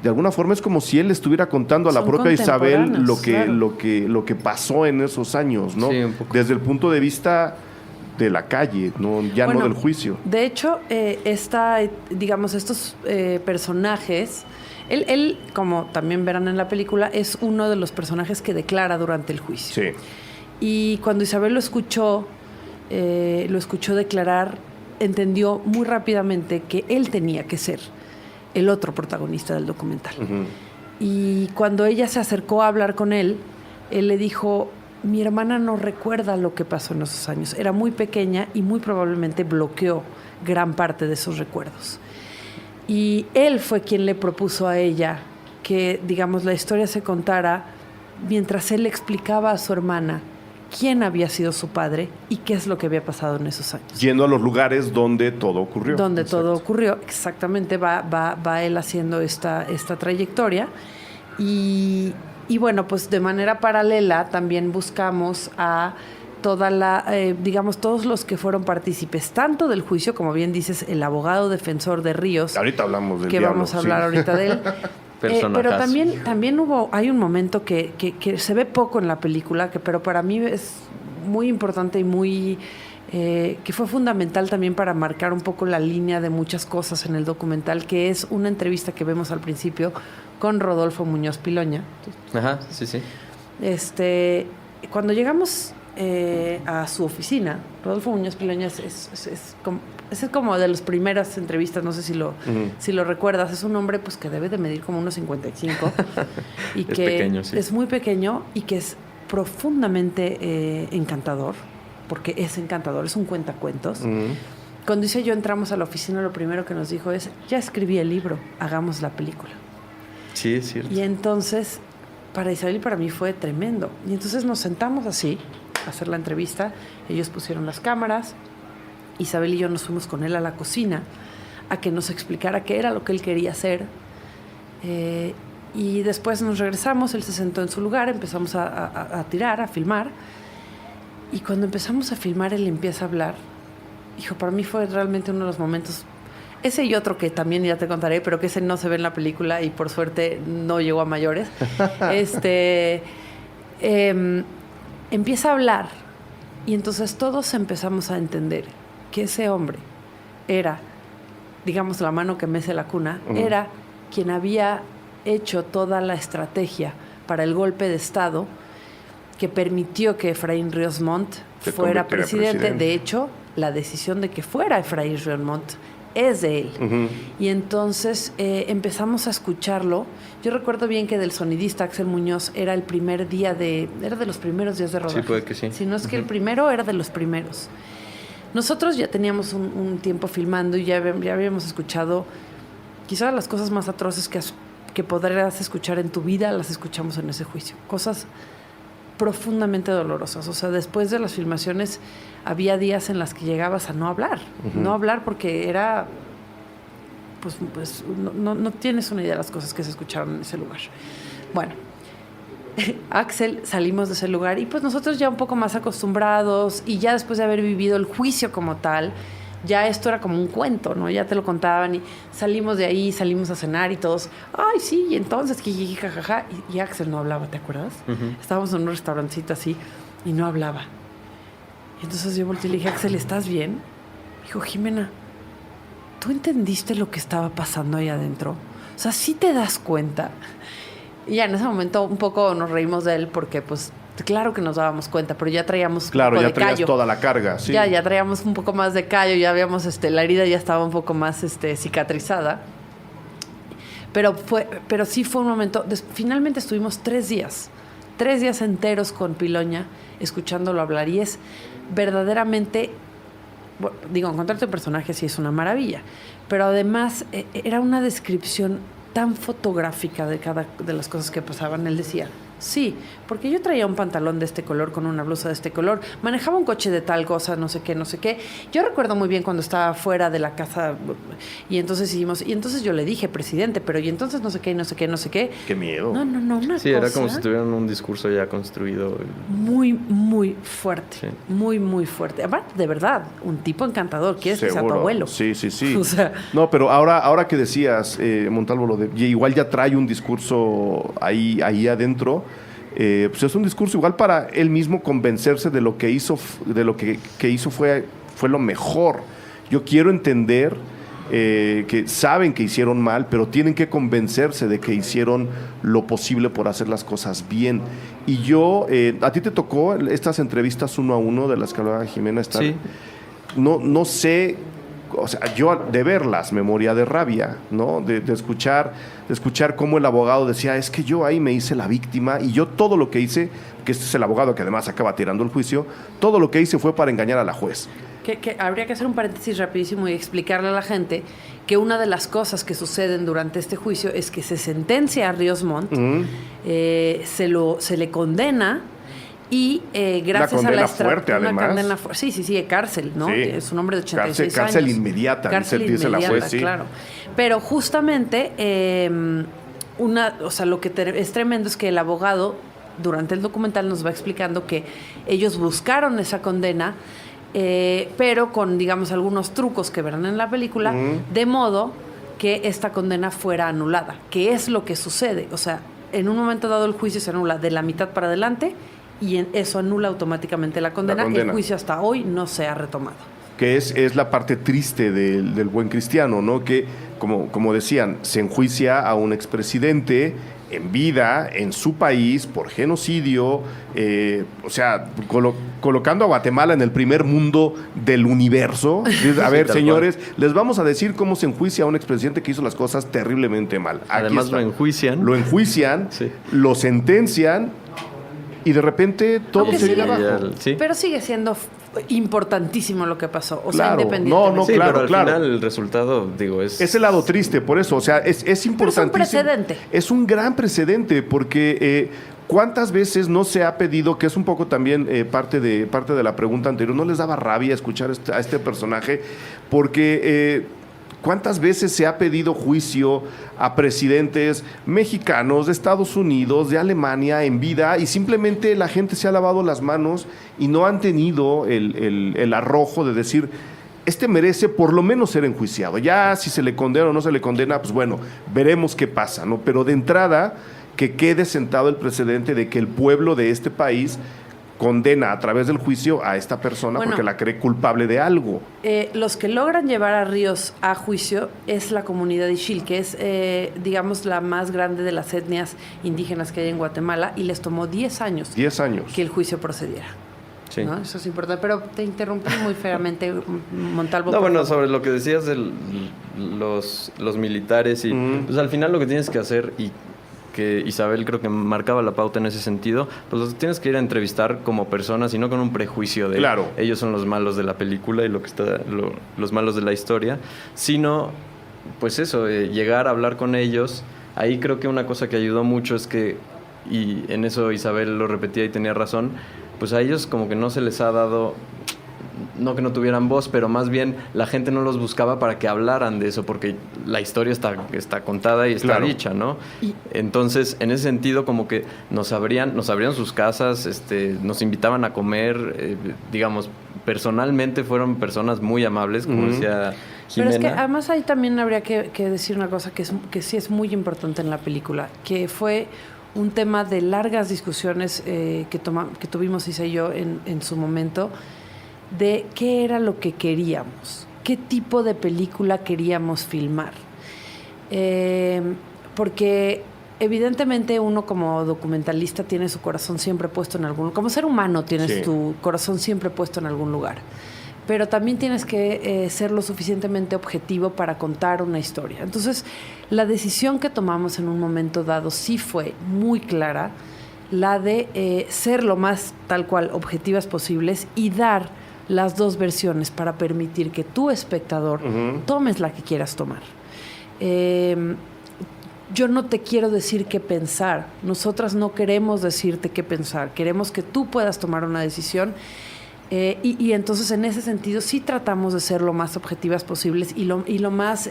de alguna forma es como si él le estuviera contando a la Son propia Isabel contemporáneos, lo que pasó en esos años, ¿no? Sí, un poco. Desde el punto de vista de la calle, no del juicio. De hecho, digamos, estos personajes, él, como también verán en la película, es uno de los personajes que declara durante el juicio. Sí. Y cuando Isabel lo escuchó declarar, entendió muy rápidamente que él tenía que ser el otro protagonista del documental. Ujú. Y cuando ella se acercó a hablar con él le dijo: mi hermana no recuerda lo que pasó en esos años. Era muy pequeña y muy probablemente bloqueó gran parte de esos recuerdos. Y él fue quien le propuso a ella que, digamos, la historia se contara mientras él le explicaba a su hermana quién había sido su padre y qué es lo que había pasado en esos años. Yendo a los lugares donde todo ocurrió. Donde Exacto. todo ocurrió, exactamente, va él haciendo esta trayectoria. Y bueno, pues de manera paralela también buscamos a toda todos los que fueron partícipes, tanto del juicio, como bien dices, el abogado defensor de Ríos. Ahorita hablamos del que diablo, vamos a hablar ahorita de él. Pero también hay un momento que se ve poco en la película, pero para mí es muy importante y muy que fue fundamental también para marcar un poco la línea de muchas cosas en el documental, que es una entrevista que vemos al principio con Rodolfo Muñoz Piloña. Ajá, sí. Cuando llegamos a su oficina, Rodolfo Muñoz Piloña es como de las primeras entrevistas, no sé si lo recuerdas. Es un hombre pues que debe de medir como unos 55 y que pequeño, sí. Es muy pequeño y que es profundamente encantador, porque es encantador, es un cuentacuentos. Cuando Isa y yo entramos a la oficina, lo primero que nos dijo es: ya escribí el libro, hagamos la película. Sí, es cierto. Y entonces, para Isabel y para mí fue tremendo. Y entonces nos sentamos así a hacer la entrevista. Ellos pusieron las cámaras. Isabel y yo nos fuimos con él a la cocina a que nos explicara qué era lo que él quería hacer. Y después nos regresamos, él se sentó en su lugar, empezamos a tirar, a filmar. Y cuando empezamos a filmar, él empieza a hablar. Hijo, para mí fue realmente uno de los momentos... Ese y otro que también ya te contaré, pero que ese no se ve en la película y por suerte no llegó a mayores. Empieza a hablar y entonces todos empezamos a entender que ese hombre era, digamos, la mano que mece la cuna, era quien había hecho toda la estrategia para el golpe de Estado que permitió que Efraín Ríos Montt fuera presidente. De hecho, la decisión de que fuera Efraín Ríos Montt es de él. Y entonces empezamos a escucharlo. Yo recuerdo bien que del sonidista Axel Muñoz era el primer día era de los primeros días de rodaje. Sí, puede que sí. Si no es que el primero, era de los primeros. Nosotros ya teníamos un tiempo filmando y ya habíamos escuchado quizás las cosas más atroces que podrás escuchar en tu vida, las escuchamos en ese juicio. Cosas profundamente dolorosas. O sea, después de las filmaciones había días en las que llegabas a no hablar. No hablar porque era... Pues no tienes una idea de las cosas que se escucharon en ese lugar. Bueno, Axel, salimos de ese lugar y pues nosotros ya un poco más acostumbrados y ya después de haber vivido el juicio como tal, ya esto era como un cuento, ¿no? Ya te lo contaban y salimos de ahí, salimos a cenar y todos, ay, sí, y entonces, jajaja, y Axel no hablaba, ¿te acuerdas? Estábamos en un restaurancito así y no hablaba. Y entonces yo volteé y le dije, Axel, ¿estás bien? Dijo, Jimena, ¿tú entendiste lo que estaba pasando ahí adentro? O sea, ¿sí te das cuenta? Y ya en ese momento un poco nos reímos de él porque, pues, claro que nos dábamos cuenta, pero ya traíamos claro, un poco ya de traías callo. Toda la carga, sí. Ya traíamos un poco más de callo, ya habíamos, la herida ya estaba un poco más cicatrizada. Pero sí fue un momento... Finalmente estuvimos 3 días enteros con Piloña, escuchándolo hablar. Y es verdaderamente... Bueno, digo, encontrarte un personaje sí es una maravilla, pero además era una descripción tan fotográfica de las cosas que pasaban. Él decía, sí, porque yo traía un pantalón de este color con una blusa de este color, manejaba un coche de tal cosa, no sé qué. Yo recuerdo muy bien cuando estaba fuera de la casa y entonces yo le dije, presidente, pero y entonces no sé qué. Qué miedo. No, una sí, cosa... era como si tuvieran un discurso ya construido. Muy, muy fuerte. Sí. Muy, muy fuerte. Aparte, de verdad, un tipo encantador. ¿Quieres que sea tu abuelo? Sí. O sea... No, pero ahora que decías, Montalvo, lo de igual ya trae un discurso ahí adentro, pues es un discurso igual para él mismo convencerse de lo que hizo, fue lo mejor. Yo quiero entender que saben que hicieron mal, pero tienen que convencerse de que hicieron lo posible por hacer las cosas bien. Y yo, a ti te tocó estas entrevistas 1 a 1 de las que hablaba Jimena. Sí. No sé, o sea, yo de verlas me moría de rabia, ¿no? De escuchar cómo el abogado decía, es que yo ahí me hice la víctima y yo todo lo que hice, que este es el abogado que además acaba tirando el juicio, todo lo que hice fue para engañar a la juez. Que habría que hacer un paréntesis rapidísimo y explicarle a la gente que una de las cosas que suceden durante este juicio es que se sentencia a Ríos Montt, se le condena y gracias a la fuerte, además. Sí, cárcel, ¿no? Sí. Es un hombre de 86 años. Cárcel inmediata, dice la juez, sí. Claro. Pero justamente lo que es tremendo es que el abogado durante el documental nos va explicando que ellos buscaron esa condena, pero con, digamos, algunos trucos que verán en la película, de modo que esta condena fuera anulada, que es lo que sucede. O sea, en un momento dado el juicio se anula de la mitad para adelante y eso anula automáticamente la condena. El juicio hasta hoy no se ha retomado. Que es la parte triste del buen cristiano, ¿no? Que, como decían, se enjuicia a un expresidente en vida, en su país, por genocidio, colocando a Guatemala en el primer mundo del universo. A ver, señores, les vamos a decir cómo se enjuicia a un expresidente que hizo las cosas terriblemente mal. Además lo enjuician. Lo enjuician, sí. Lo sentencian y de repente todo se viene abajo. Sí. Pero sigue siendo importantísimo lo que pasó. O claro, sea, independientemente. Sí, claro, pero al final el resultado, es el lado triste, por eso. O sea, es importantísimo. Pero es un precedente. Es un gran precedente, porque ¿cuántas veces no se ha pedido, que es un poco también parte de la pregunta anterior, no les daba rabia escuchar a este personaje? Porque ¿cuántas veces se ha pedido juicio a presidentes mexicanos, de Estados Unidos, de Alemania, en vida, y simplemente la gente se ha lavado las manos y no han tenido el arrojo de decir, este merece por lo menos ser enjuiciado? Ya si se le condena o no se le condena, pues bueno, veremos qué pasa, ¿no? Pero de entrada, que quede sentado el precedente de que el pueblo de este país condena a través del juicio a esta persona porque la cree culpable de algo. Los que logran llevar a Ríos a juicio es la comunidad Ixil, que es, digamos, la más grande de las etnias indígenas que hay en Guatemala, y les tomó 10 años. 10 años. Que el juicio procediera. Sí. ¿No? Eso es importante. Pero te interrumpí muy feamente, Montalvo. No, bueno, sobre lo que decías de los militares y pues al final lo que tienes que hacer, y que Isabel creo que marcaba la pauta en ese sentido, pues los tienes que ir a entrevistar como personas y no con un prejuicio de ellos son los malos de la película y los malos de la historia, sino pues eso, llegar a hablar con ellos. Ahí creo que una cosa que ayudó mucho es que, y en eso Isabel lo repetía y tenía razón, pues a ellos como que no se les ha dado, no que no tuvieran voz, pero más bien la gente no los buscaba para que hablaran de eso, porque la historia está contada y está dicha, ¿no? Entonces, en ese sentido, como que nos abrían sus casas, nos invitaban a comer, digamos, personalmente fueron personas muy amables, como decía Jimena. Pero es que además ahí también habría que decir una cosa que sí es muy importante en la película, que fue un tema de largas discusiones que tuvimos Isa y yo en su momento, de qué era lo que queríamos, qué tipo de película queríamos filmar. Porque evidentemente uno como documentalista tiene su corazón siempre puesto en algún lugar, como ser humano tienes tu corazón siempre puesto en algún lugar, pero también tienes que ser lo suficientemente objetivo para contar una historia. Entonces, la decisión que tomamos en un momento dado sí fue muy clara, la de ser lo más tal cual objetivas posibles y dar las dos versiones para permitir que tu espectador tomes la que quieras tomar. Yo no te quiero decir qué pensar. Nosotras no queremos decirte qué pensar. Queremos que tú puedas tomar una decisión. Y entonces, en ese sentido, sí tratamos de ser lo más objetivas posibles y lo más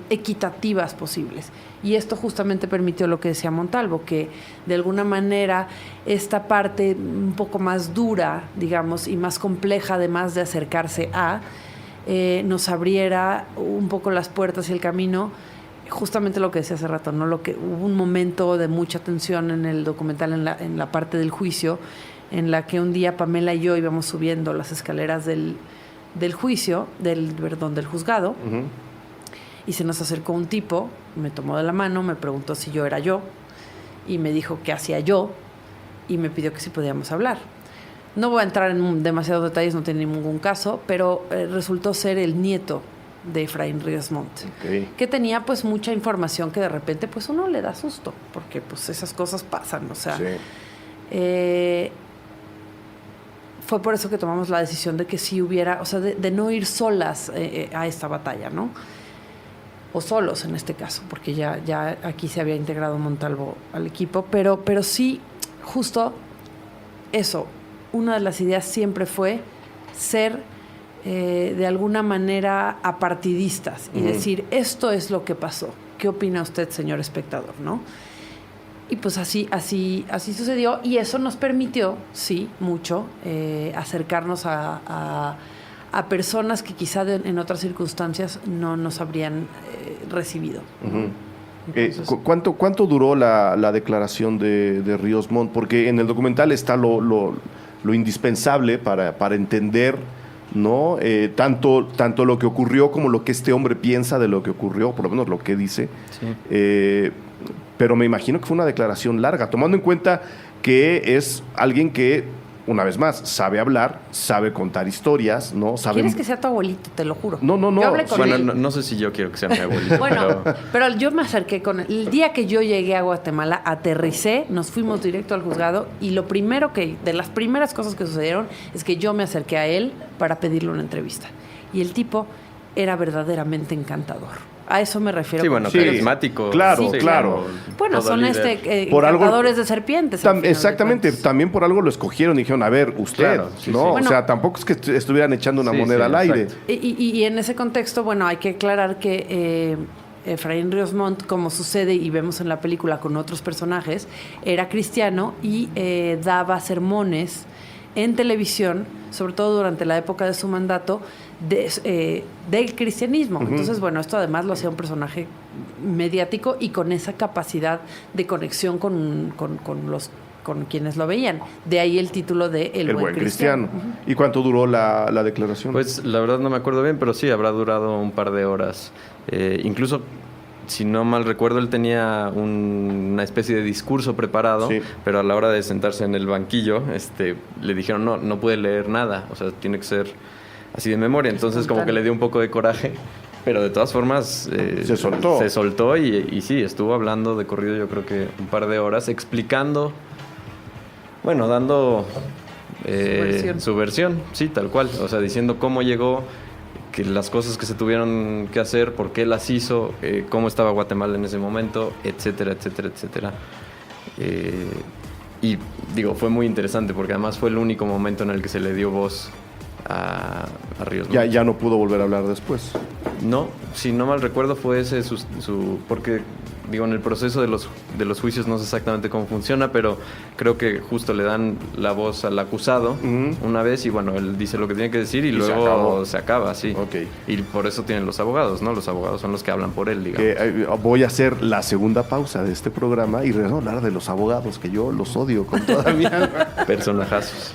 equitativas posibles. Y esto justamente permitió lo que decía Montalvo, que de alguna manera esta parte un poco más dura, digamos, y más compleja, además de acercarse nos abriera un poco las puertas y el camino. Justamente lo que decía hace rato, ¿no? Hubo un momento de mucha tensión en el documental, en la parte del juicio, en la que un día Pamela y yo íbamos subiendo las escaleras del juicio, del juzgado, y se nos acercó un tipo, me tomó de la mano, me preguntó si yo era yo, y me dijo qué hacía yo, y me pidió que si podíamos hablar. No voy a entrar en demasiados detalles, no tiene ningún caso, pero resultó ser el nieto de Efraín Ríos Montt, que tenía pues mucha información que de repente pues uno le da susto, porque pues esas cosas pasan, o sea... Fue por eso que tomamos la decisión de que sí hubiera, o sea, de no ir solas a esta batalla, ¿no? O solos en este caso, porque ya aquí se había integrado Montalvo al equipo, pero sí, justo eso, una de las ideas siempre fue ser de alguna manera apartidistas y decir, esto es lo que pasó, ¿qué opina usted, señor espectador, no? Y pues así sucedió, y eso nos permitió, sí, mucho, acercarnos a personas que quizá en otras circunstancias no nos habrían recibido. Ujú. Entonces, ¿Cuánto duró la declaración de Ríos Montt? Porque en el documental está lo indispensable para entender, ¿no? Tanto lo que ocurrió como lo que este hombre piensa de lo que ocurrió, por lo menos lo que dice. Sí. Pero me imagino que fue una declaración larga, tomando en cuenta que es alguien que, una vez más, sabe hablar, sabe contar historias, ¿no? ¿Quieres que sea tu abuelito? Te lo juro. No. Yo hablé con Bueno, él. no sé si yo quiero que sea mi abuelito, Bueno, pero yo me acerqué con él. El día que yo llegué a Guatemala, aterricé, nos fuimos directo al juzgado, y de las primeras cosas que sucedieron es que yo me acerqué a él para pedirle una entrevista. Y el tipo era verdaderamente encantador. A eso me refiero. Sí, bueno, Sí, carismático. claro, Sí, claro. Bueno, todo son líder. Por algo- encantadores de serpientes. al final de Exactamente, cuentas. también por algo lo escogieron y dijeron, a ver, usted, Claro, sí, ¿no? sí. O Bueno, sea, tampoco es que estuvieran echando una Sí, moneda sí, al aire. exacto. Y en ese contexto, bueno, hay que aclarar que Efraín Ríos Montt, como sucede y vemos en la película con otros personajes, era cristiano y daba sermones en televisión, sobre todo durante la época de su mandato, del cristianismo. Entonces, bueno, esto además lo hacía un personaje mediático y con esa capacidad de conexión con quienes lo veían. De ahí el título de El buen cristiano. ¿Y cuánto duró la declaración? Pues la verdad no me acuerdo bien, pero sí, habrá durado un par de horas. Incluso, si no mal recuerdo, él tenía una especie de discurso preparado, Sí. pero a la hora de sentarse en el banquillo, le dijeron, no puede leer nada, o sea, tiene que ser así de memoria. Entonces como que le dio un poco de coraje, pero de todas formas Se soltó. Se soltó y sí, estuvo hablando de corrido, yo creo que un par de horas, explicando, bueno, dando su versión, sí, tal cual, o sea, diciendo cómo llegó, que las cosas que se tuvieron que hacer, por qué las hizo, cómo estaba Guatemala en ese momento, etcétera, etcétera, etcétera. Y digo, fue muy interesante porque además fue el único momento en el que se le dio voz a Ríos Montt. Ya no pudo volver a hablar después. No, si no mal recuerdo fue ese porque digo, en el proceso de los juicios no sé exactamente cómo funciona, pero creo que justo le dan la voz al acusado una vez y bueno, él dice lo que tiene que decir y se luego acabó. se acaba, sí. Ok. Y por eso tienen los abogados, ¿no? Los abogados son los que hablan por él, digamos. Voy a hacer la segunda pausa de este programa y regreso a hablar de los abogados, que yo los odio con toda mi alma. Personajazos.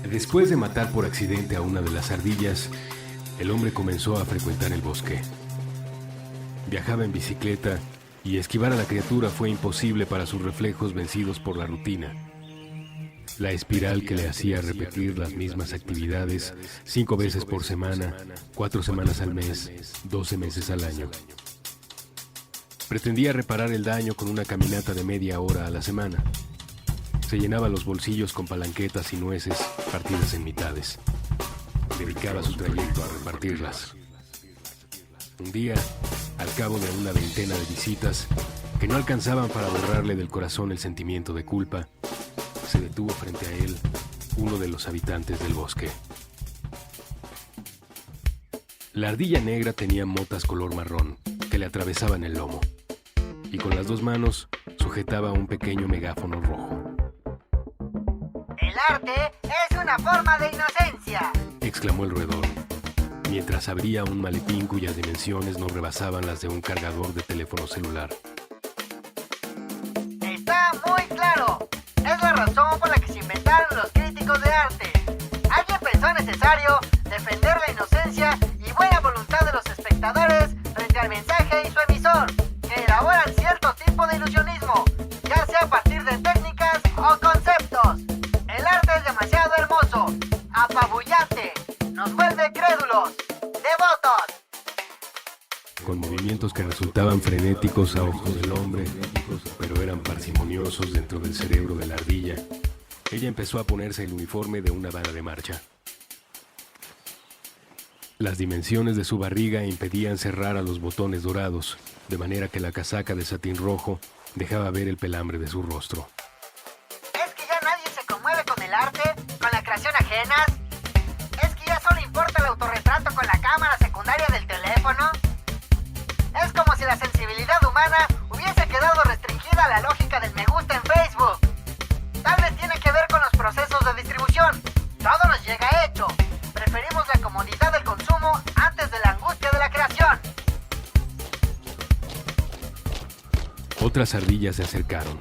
Después de matar por accidente a una de las ardillas, el hombre comenzó a frecuentar el bosque. Viajaba en bicicleta y esquivar a la criatura fue imposible para sus reflejos vencidos por la rutina. La espiral que le hacía repetir las mismas actividades 5 veces por semana, 4 semanas al mes, 12 meses al año. Pretendía reparar el daño con una caminata de media hora a la semana. Se llenaba los bolsillos con palanquetas y nueces partidas en mitades. Dedicaba su trayecto a repartirlas. Un día, al cabo de una veintena de visitas, que no alcanzaban para borrarle del corazón el sentimiento de culpa, se detuvo frente a él uno de los habitantes del bosque. La ardilla negra tenía motas color marrón que le atravesaban el lomo, y con las 2 manos sujetaba un pequeño megáfono rojo. El arte es una forma de inocencia. Exclamó el roedor, mientras abría un maletín cuyas dimensiones no rebasaban las de un cargador de teléfono celular. Está muy claro. Es la razón por la que se inventaron los críticos de arte. Alguien pensó necesario defender la inocencia y buena voluntad de los espectadores frente al mensaje y su emisor, que elaboran cierto tipo de ilusionismo, ya sea a partir de técnicas o conceptos. El arte es demasiado hermoso, apabullante, nos vuelve crédulos, devotos. Con movimientos que resultaban frenéticos a ojos del hombre, pero eran parsimoniosos dentro del cerebro de la ardilla, ella empezó a ponerse el uniforme de una bala de marcha. Las dimensiones de su barriga impedían cerrar a los botones dorados, de manera que la casaca de satín rojo dejaba ver el pelambre de su rostro. ¿Es que ya nadie se conmueve con el arte, con la creación ajena? transporta el autorretrato con la cámara secundaria del teléfono? Es como si la sensibilidad humana hubiese quedado restringida a la lógica del me gusta en Facebook. Tal vez tiene que ver con los procesos de distribución. Todo nos llega hecho. Preferimos la comodidad del consumo antes de la angustia de la creación. Otras ardillas se acercaron.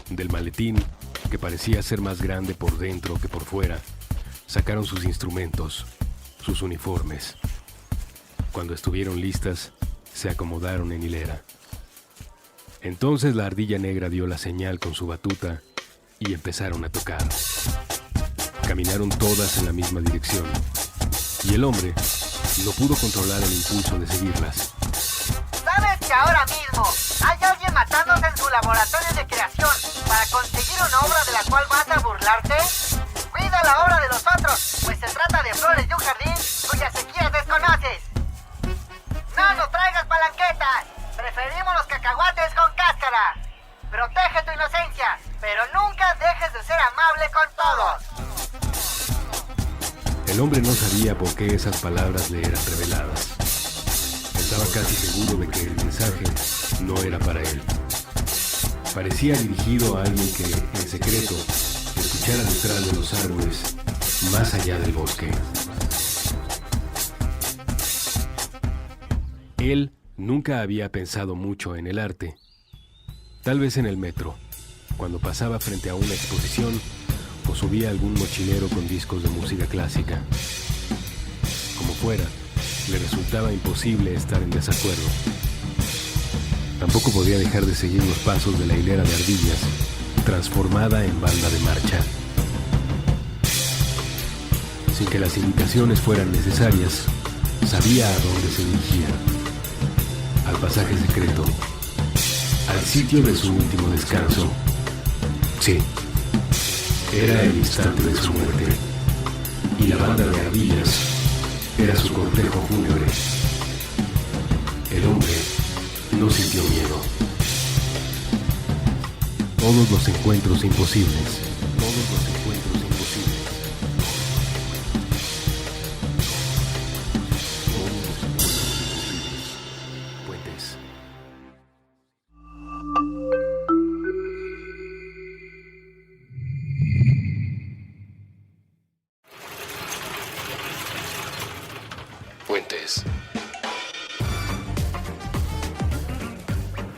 Del maletín, que parecía ser más grande por dentro que por fuera, sacaron sus instrumentos, sus uniformes. Cuando estuvieron listas, se acomodaron en hilera. Entonces la ardilla negra dio la señal con su batuta y empezaron a tocar. Caminaron todas en la misma dirección y el hombre no pudo controlar el impulso de seguirlas. ¿Sabes que ahora mismo hay alguien matándose en su laboratorio de creación para conseguir una obra de la cual vas a burlarte? Cuida la obra de los otros, pues se trata de flores de un jardín cuyas sequías desconoces. No nos traigas palanquetas, preferimos los cacahuates con cáscara. Protege tu inocencia, pero nunca dejes de ser amable con todos. El hombre no sabía por qué esas palabras le eran reveladas. Estaba casi seguro de que el mensaje no era para él. Parecía dirigido a alguien que, en secreto, escuchara detrás de los árboles, más allá del bosque. Él nunca había pensado mucho en el arte. Tal vez en el metro, cuando pasaba frente a una exposición o subía algún mochilero con discos de música clásica. Como fuera, le resultaba imposible estar en desacuerdo. Tampoco podía dejar de seguir los pasos de la hilera de ardillas, transformada en banda de marcha. Sin que las indicaciones fueran necesarias, sabía a dónde se dirigía. Al pasaje secreto, al sitio de su último descanso. Sí, era el instante de su muerte, y la banda de ardillas era su cortejo fúnebre. El hombre no sintió miedo. Todos los encuentros imposibles. Puentes. Puentes.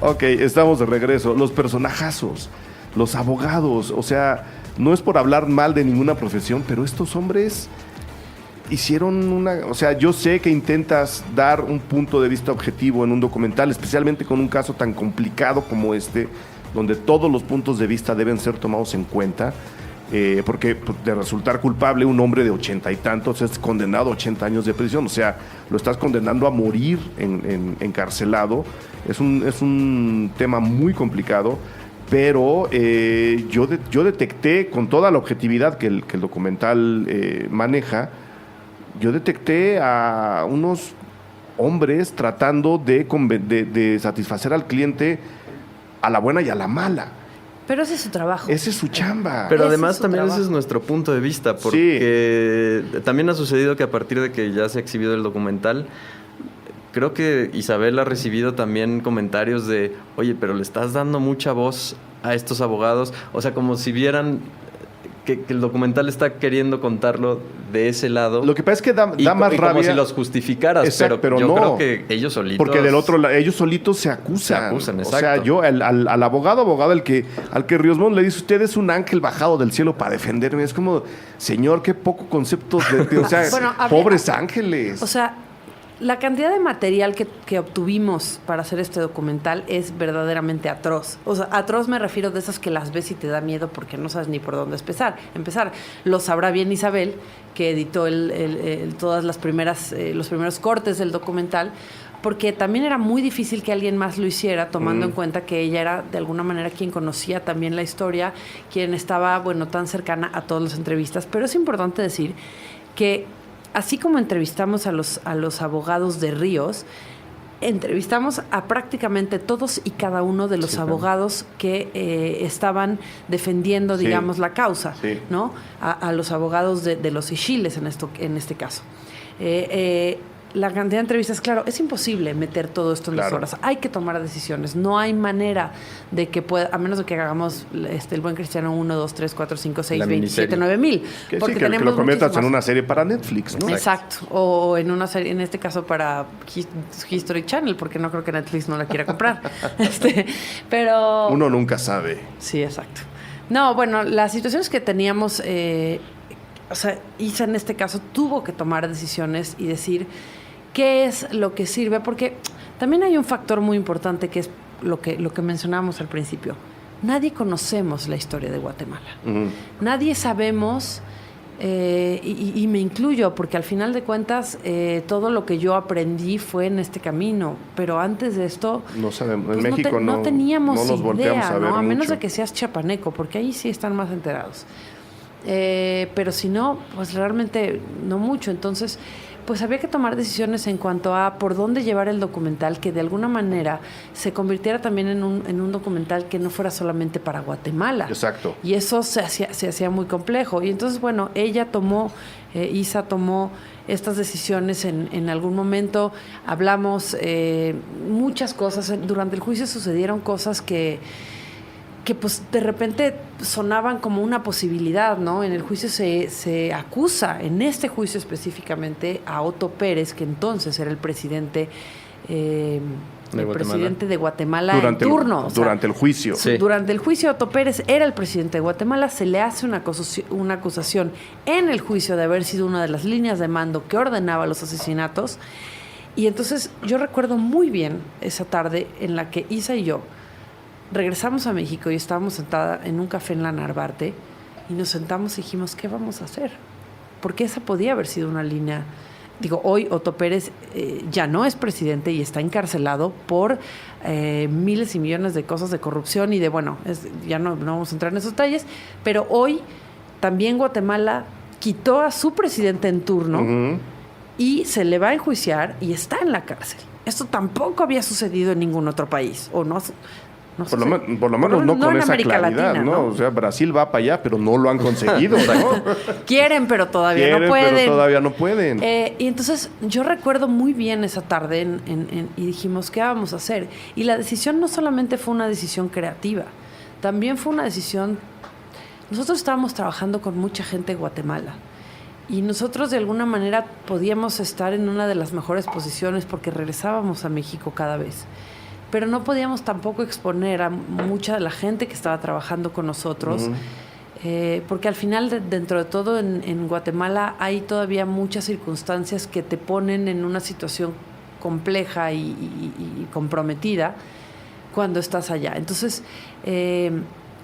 Ok, estamos de regreso. Los personajazos, los abogados, o sea, no es por hablar mal de ninguna profesión, pero estos hombres hicieron una... O sea, yo sé que intentas dar un punto de vista objetivo en un documental, especialmente con un caso tan complicado como este, donde todos los puntos de vista deben ser tomados en cuenta, porque de resultar culpable un hombre de 80 y tantos es condenado a 80 años de prisión, o sea, lo estás condenando a morir encarcelado. Es un tema muy complicado, pero yo detecté con toda la objetividad que el documental maneja, yo detecté a unos hombres tratando de satisfacer al cliente a la buena y a la mala. Pero ese es su trabajo. Ese es su chamba. Pero Ese además es su también trabajo. ese es nuestro punto de vista, porque también ha sucedido que a partir de que ya se ha exhibido el documental, creo que Isabel ha recibido también comentarios de, oye, pero le estás dando mucha voz a estos abogados, o sea, como si vieran que el documental está queriendo contarlo de ese lado. Lo que pasa es que da más rabia. Como si los justificaras, Exacto, pero yo no. creo que ellos solitos... Porque del otro lado, ellos solitos se acusan. exacto. O sea, yo, al abogado, al que Ríos Montt le dice, usted es un ángel bajado del cielo para defenderme. Es como, señor, qué poco concepto de o sea, Bueno, pobres ángeles. O sea, la cantidad de material que obtuvimos para hacer este documental es verdaderamente atroz. O sea, atroz me refiero de esas que las ves y te da miedo porque no sabes ni por dónde empezar. Lo sabrá bien Isabel, que editó todas las primeras, los primeros cortes del documental, porque también era muy difícil que alguien más lo hiciera, tomando en cuenta que ella era de alguna manera quien conocía también la historia, quien estaba, bueno, tan cercana a todas las entrevistas. Pero es importante decir que así como entrevistamos a los abogados de Ríos, entrevistamos a prácticamente todos y cada uno de los abogados que estaban defendiendo, digamos, la causa, ¿no? A los abogados de los Ixiles en este caso. La cantidad de entrevistas, claro, es imposible meter todo esto en las horas. Hay que tomar decisiones. No hay manera de que pueda, a menos de que hagamos el Buen Cristiano 1, 2, 3, 4, 5, 6, 27, 9 mil. Porque que lo conviertas en una serie para Netflix, ¿no? Exacto. O en una serie, en este caso para History Channel, porque no creo que Netflix no la quiera comprar. Pero... Uno nunca sabe. Sí, exacto. No, bueno, las situaciones que teníamos... o sea, Isa en este caso tuvo que tomar decisiones y decir qué es lo que sirve, porque también hay un factor muy importante que es lo que mencionábamos al principio. Nadie conocemos la historia de Guatemala. Nadie sabemos, y me incluyo, porque al final de cuentas todo lo que yo aprendí fue en este camino, pero antes de esto no sabemos. Pues en México no teníamos no nos volteamos idea, a ver ¿no? A menos mucho. de que seas chapaneco, porque ahí sí están más enterados. Pero si no, pues realmente no mucho. Entonces, pues había que tomar decisiones en cuanto a por dónde llevar el documental, que de alguna manera se convirtiera también en un documental que no fuera solamente para Guatemala. Exacto. Y eso se hacía muy complejo. Y entonces, bueno, Isa tomó estas decisiones en algún momento. Hablamos muchas cosas. Durante el juicio sucedieron cosas que pues de repente sonaban como una posibilidad, ¿no? En el juicio se acusa, en este juicio específicamente, a Otto Pérez, que entonces era el presidente de Guatemala en turno. Durante el juicio. Sí. Durante el juicio, Otto Pérez era el presidente de Guatemala. Se le hace una acusación en el juicio de haber sido una de las líneas de mando que ordenaba los asesinatos. Y entonces yo recuerdo muy bien esa tarde en la que Isa y yo regresamos a México y estábamos sentada en un café en la Narvarte y nos sentamos y dijimos, ¿qué vamos a hacer? Porque esa podía haber sido una línea. Digo, hoy Otto Pérez ya no es presidente y está encarcelado por miles y millones de cosas de corrupción y de, bueno, ya no vamos a entrar en esos detalles, pero hoy también Guatemala quitó a su presidente en turno y se le va a enjuiciar y está en la cárcel. Esto tampoco había sucedido en ningún otro país, o no. Por lo menos no con esa América claridad, Latina, ¿no? O sea, Brasil va para allá, pero no lo han conseguido, ¿no? Quieren, pero todavía no pueden. Pero todavía no pueden. Y entonces yo recuerdo muy bien esa tarde y dijimos, ¿qué vamos a hacer? Y la decisión no solamente fue una decisión creativa, también fue una decisión... Nosotros estábamos trabajando con mucha gente de Guatemala y nosotros de alguna manera podíamos estar en una de las mejores posiciones porque regresábamos a México cada vez. Pero no podíamos tampoco exponer a mucha de la gente que estaba trabajando con nosotros, porque al final, dentro de todo, en Guatemala hay todavía muchas circunstancias que te ponen en una situación compleja y comprometida cuando estás allá. Entonces,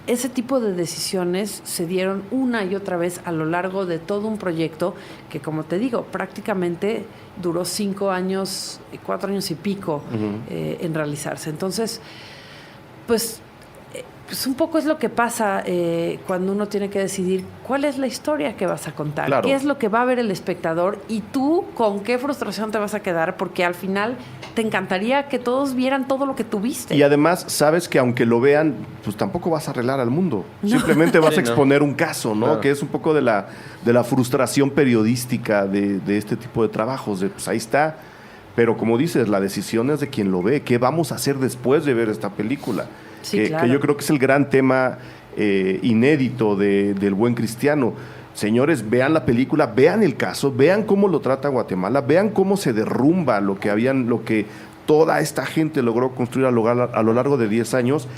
ese tipo de decisiones se dieron una y otra vez a lo largo de todo un proyecto que, como te digo, prácticamente duró 5 años, 4 años y pico en realizarse. Entonces, pues un poco es lo que pasa cuando uno tiene que decidir cuál es la historia que vas a contar, claro. Qué es lo que va a ver el espectador y tú con qué frustración te vas a quedar, porque al final te encantaría que todos vieran todo lo que tuviste. Y además sabes que aunque lo vean, pues tampoco vas a arreglar al mundo. No. Simplemente vas a exponer un caso, ¿no? Claro. Que es un poco de la frustración periodística de este tipo de trabajos. Pues ahí está. Pero como dices, la decisión es de quien lo ve. ¿Qué vamos a hacer después de ver esta película? Sí, claro. Que yo creo que es el gran tema inédito del Buen Cristiano. Señores, vean la película, vean el caso, vean cómo lo trata Guatemala, vean cómo se derrumba lo que toda esta gente logró construir a lo largo de 10 años.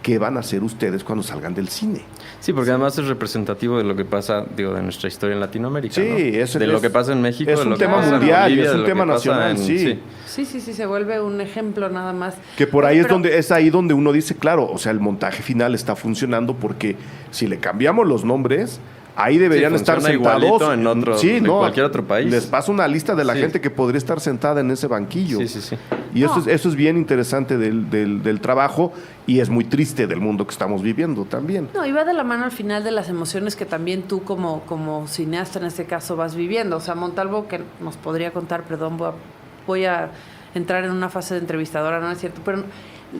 ¿Qué van a hacer ustedes cuando salgan del cine? Sí, porque además es representativo de lo que pasa, de nuestra historia en Latinoamérica, sí, ¿no? Lo que pasa en México, es de lo un tema que mundial, Bolivia, es un tema nacional, sí. Sí, se vuelve un ejemplo nada más. Que por ahí es ahí donde uno dice, claro, o sea, el montaje final está funcionando porque si le cambiamos los nombres, ahí deberían estar sentados en cualquier otro país. Les paso una lista de la gente que podría estar sentada en ese banquillo. Sí. Y eso es bien interesante del trabajo y es muy triste del mundo que estamos viviendo también. No, y va de la mano al final de las emociones que también tú como cineasta en este caso vas viviendo. O sea, Montalvo, que nos podría contar, perdón, voy a entrar en una fase de entrevistadora, no es cierto, pero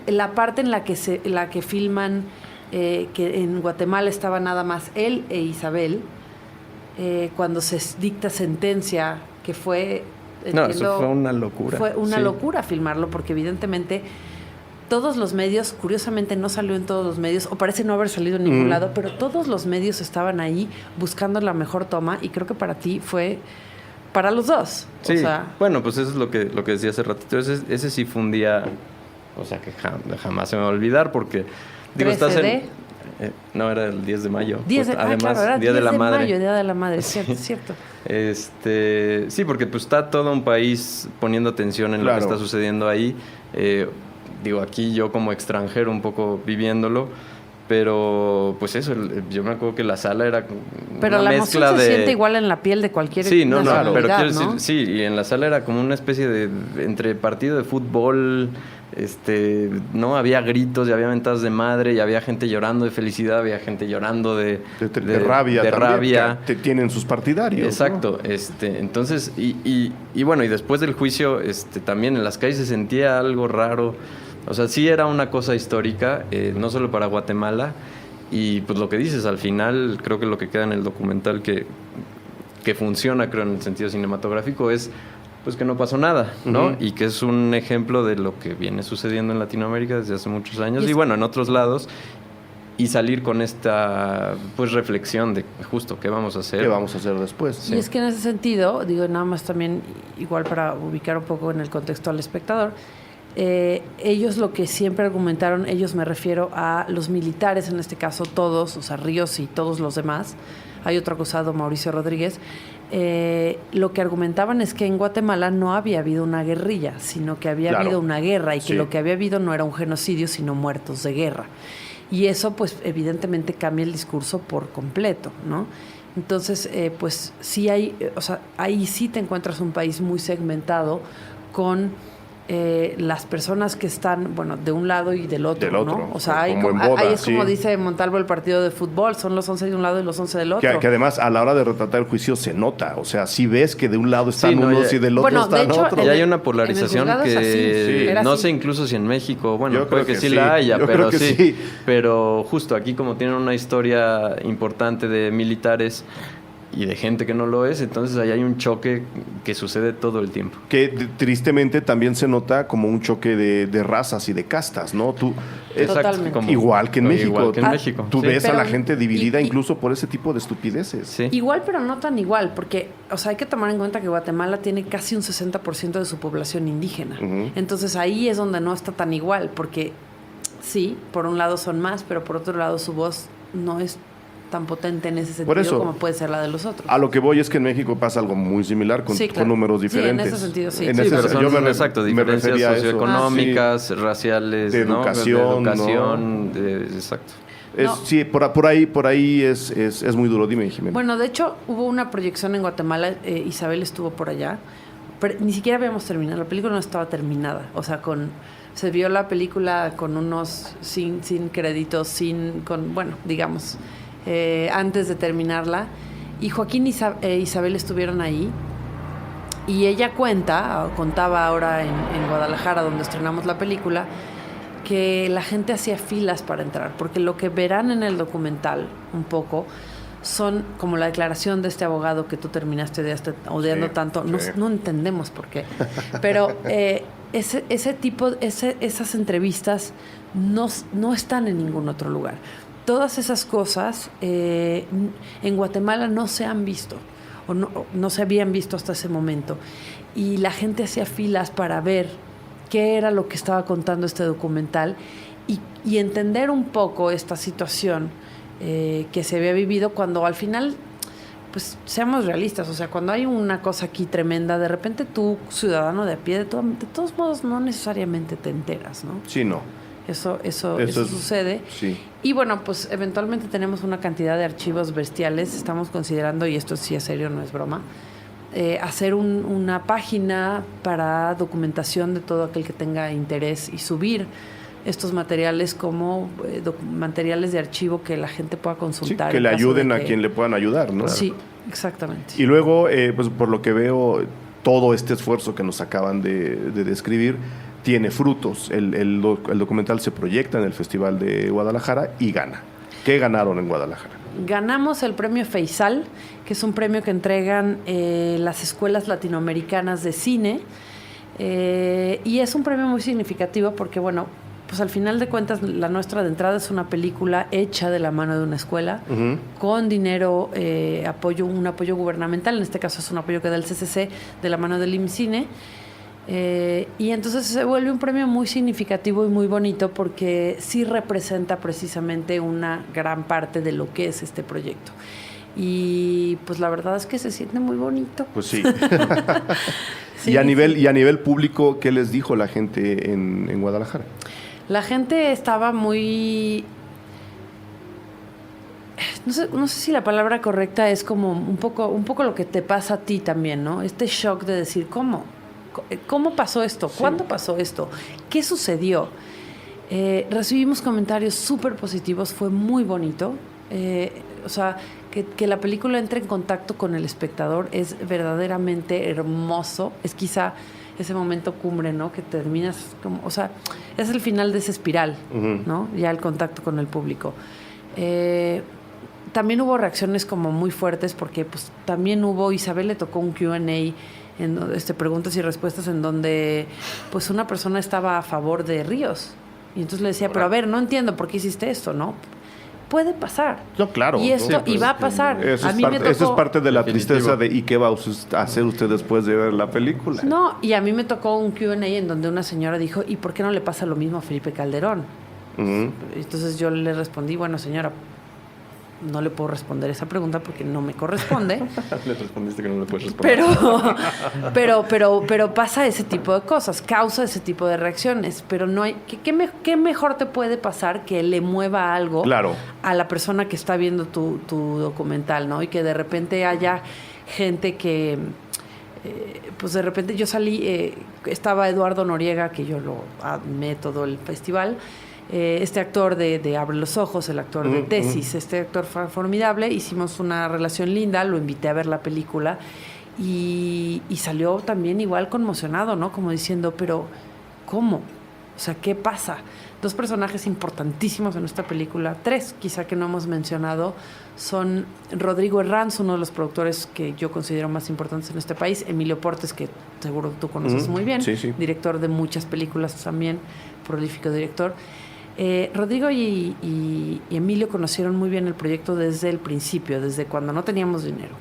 la parte en la que filman que en Guatemala estaba nada más él e Isabel, cuando se dicta sentencia, que fue... No, eso fue una locura. Fue una locura filmarlo, porque evidentemente todos los medios, curiosamente no salió en todos los medios, o parece no haber salido en ningún lado, pero todos los medios estaban ahí buscando la mejor toma, y creo que para ti fue para los dos. Sí, o sea, bueno, pues eso es lo que decía hace ratito. Ese sí fue un día, o sea, que jamás se me va a olvidar, porque... Digo, estás en... no, era el 10 de mayo. 10 de, además, claro, era Día 10 de la Madre. Mayo, Día de la Madre, Sí. cierto. Sí, porque pues está todo un país poniendo atención en lo que está sucediendo ahí. Digo, aquí yo como extranjero un poco viviéndolo, pero pues eso, yo me acuerdo que la sala era pero una la mezcla emoción de... se siente igual en la piel de cualquier nacionalidad, pero quiero ¿no? decir, sí, y en la sala era como una especie de entre partido de fútbol, no había gritos y había mentadas de madre y había gente llorando de felicidad, había gente llorando de rabia, de también, rabia. que tienen sus partidarios. Exacto, ¿no? Entonces y bueno, y después del juicio también en las calles se sentía algo raro. O sea, sí era una cosa histórica, no solo para Guatemala. Y pues lo que dices, al final creo que lo que queda en el documental que funciona, creo, en el sentido cinematográfico es pues que no pasó nada, ¿no? Y que es un ejemplo de lo que viene sucediendo en Latinoamérica desde hace muchos años y bueno, en otros lados. Y salir con esta pues reflexión de justo qué vamos a hacer. ¿Qué vamos a hacer después? Sí. Y es que en ese sentido, digo, nada más también, igual para ubicar un poco en el contexto al espectador, ellos lo que siempre argumentaron, ellos me refiero a los militares, en este caso todos, o sea, Ríos y todos los demás, hay otro acusado, Mauricio Rodríguez, lo que argumentaban es que en Guatemala no había habido una guerrilla, sino que había habido una guerra y que lo que había habido no era un genocidio, sino muertos de guerra. Y eso, pues, evidentemente cambia el discurso por completo, ¿no? Entonces, pues, sí hay, o sea, ahí sí te encuentras un país muy segmentado con las personas que están, bueno, de un lado y del otro, ¿no? O sea, ahí es como dice Montalvo el partido de fútbol, son los 11 de un lado y los 11 del otro. Que además, a la hora de retratar el juicio se nota, o sea, sí ves que de un lado están unos y del otro están otros. Y hay una polarización que no sé incluso si en México, bueno, puede que sí la haya, pero sí. Pero justo aquí como tienen una historia importante de militares y de gente que no lo es, entonces ahí hay un choque que sucede todo el tiempo. Que tristemente también se nota como un choque de razas y de castas, ¿no? Totalmente. Igual que en México. Igual que en México. Tú ves a la gente dividida incluso por ese tipo de estupideces. Sí. Igual, pero no tan igual, porque, o sea, hay que tomar en cuenta que Guatemala tiene casi un 60% de su población indígena. Entonces ahí es donde no está tan igual, porque sí, por un lado son más, pero por otro lado su voz no es tan potente en ese sentido como puede ser la de los otros. A lo que voy es que en México pasa algo muy similar con números diferentes. Sí, en ese sentido, sí. Pero son, exacto, diferencias socioeconómicas, raciales, de educación, exacto. Sí, por ahí es muy duro. Dime, Jimena. Bueno, de hecho, hubo una proyección en Guatemala, Isabel estuvo por allá, pero ni siquiera habíamos terminado, la película no estaba terminada, o sea, se vio la película con unos sin créditos, bueno, digamos, antes de terminarla, y Joaquín y Isabel estuvieron ahí, y ella contaba ahora en Guadalajara, donde estrenamos la película, que la gente hacía filas para entrar, porque lo que verán en el documental un poco son como la declaración de este abogado que tú terminaste odiando tanto, no entendemos por qué, pero esas entrevistas no están en ningún otro lugar. Todas esas cosas en Guatemala no se han visto, o no se habían visto hasta ese momento, y la gente hacía filas para ver qué era lo que estaba contando este documental y entender un poco esta situación que se había vivido, cuando al final, pues seamos realistas, o sea, cuando hay una cosa aquí tremenda, de repente tú, ciudadano de a pie, de todos modos no necesariamente te enteras, ¿no? Sí, no. Eso sucede. Sí. Y bueno, pues eventualmente tenemos una cantidad de archivos bestiales. Estamos considerando, y esto sí es serio, no es broma, hacer una página para documentación de todo aquel que tenga interés y subir estos materiales como materiales de archivo que la gente pueda consultar. Sí, que le ayuden a quien le puedan ayudar, ¿no? Sí, exactamente. Y luego, pues por lo que veo, todo este esfuerzo que nos acaban de describir tiene frutos. El documental se proyecta en el Festival de Guadalajara y gana. ¿Qué ganaron en Guadalajara? Ganamos el premio Feisal, que es un premio que entregan las escuelas latinoamericanas de cine. Y es un premio muy significativo porque, bueno, pues al final de cuentas la nuestra de entrada es una película hecha de la mano de una escuela, con dinero, un apoyo gubernamental, en este caso es un apoyo que da el CCC de la mano del IMCINE. Y entonces se vuelve un premio muy significativo y muy bonito porque sí representa precisamente una gran parte de lo que es este proyecto. Y pues la verdad es que se siente muy bonito. Pues sí. Sí, y a nivel público, ¿qué les dijo la gente en Guadalajara? La gente estaba muy... No sé si la palabra correcta es como un poco lo que te pasa a ti también, ¿no? Este shock de decir, ¿cómo pasó esto? ¿Cuándo pasó esto? ¿Qué sucedió? Recibimos comentarios súper positivos, fue muy bonito. O sea, que la película entre en contacto con el espectador es verdaderamente hermoso. Es quizá ese momento cumbre, ¿no? Que terminas como... O sea, es el final de esa espiral, ¿no? Ya el contacto con el público. También hubo reacciones como muy fuertes porque pues también Isabel le tocó un Q&A preguntas y respuestas en donde pues una persona estaba a favor de Ríos y entonces le decía, pero a ver, no entiendo por qué hiciste esto, ¿no? Puede pasar. No, claro. Y esto y va a pasar. Eso es parte de la tristeza de ¿y qué va a hacer usted después de ver la película? No, y a mí me tocó un Q&A en donde una señora dijo, ¿y por qué no le pasa lo mismo a Felipe Calderón? Entonces yo le respondí, bueno, señora, no le puedo responder esa pregunta porque no me corresponde. Le respondiste que no le puedes responder. Pero pasa ese tipo de cosas, causa ese tipo de reacciones. Pero no hay... ¿Qué mejor te puede pasar que le mueva algo a la persona que está viendo tu documental, ¿no? Y que de repente haya gente que... pues de repente yo salí... estaba Eduardo Noriega, que yo lo amé todo el festival... este actor de Abre los Ojos, el actor de Tesis, este actor formidable, hicimos una relación linda, lo invité a ver la película y salió también igual conmocionado, ¿no? Como diciendo, pero ¿cómo? O sea, ¿qué pasa? Dos personajes importantísimos en esta película, tres quizá que no hemos mencionado, son Rodrigo Herranz, uno de los productores que yo considero más importantes en este país, Emilio Portes, que seguro tú conoces muy bien, director de muchas películas también, prolífico director. Rodrigo y Emilio conocieron muy bien el proyecto desde el principio, desde cuando no teníamos dinero.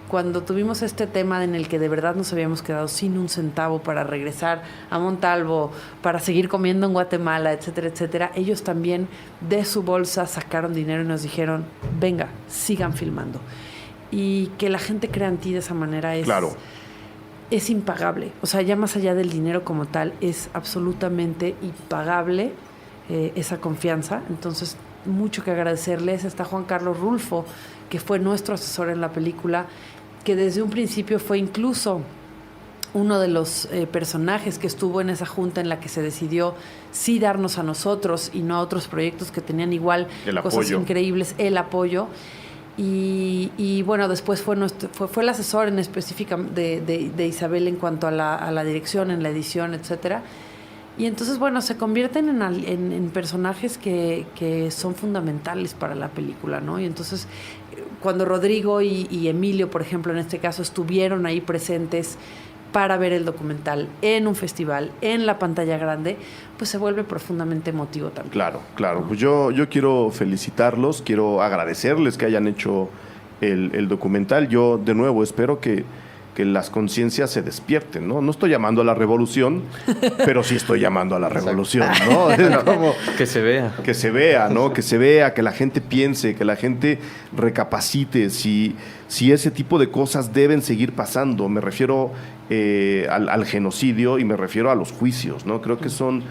Cuando tuvimos este tema en el que de verdad nos habíamos quedado sin un centavo para regresar a Montalvo, para seguir comiendo en Guatemala, etcétera, etcétera, ellos también de su bolsa sacaron dinero y nos dijeron, venga, sigan filmando. Y que la gente crea en ti de esa manera es impagable. O sea, ya más allá del dinero como tal, es absolutamente impagable esa confianza. Entonces, mucho que agradecerles. Está Juan Carlos Rulfo, que fue nuestro asesor en la película, que desde un principio fue incluso uno de los personajes que estuvo en esa junta en la que se decidió sí darnos a nosotros y no a otros proyectos que tenían igual cosas increíbles, el apoyo. Y bueno, después fue el asesor en específica de Isabel en cuanto a la dirección, en la edición, etcétera. Y entonces, bueno, se convierten en personajes que son fundamentales para la película, ¿no? Y entonces, cuando Rodrigo y Emilio, por ejemplo, en este caso, estuvieron ahí presentes para ver el documental en un festival, en la pantalla grande, pues se vuelve profundamente emotivo también. Claro. ¿No? Pues yo quiero felicitarlos, quiero agradecerles que hayan hecho el documental. Yo, de nuevo, espero que las conciencias se despierten, ¿no? No estoy llamando a la revolución, pero sí estoy llamando a la revolución, ¿no? Como, que se vea. Que se vea, ¿no? Que se vea, que la gente piense, que la gente recapacite si ese tipo de cosas deben seguir pasando. Me refiero al genocidio y me refiero a los juicios, ¿no? Creo que son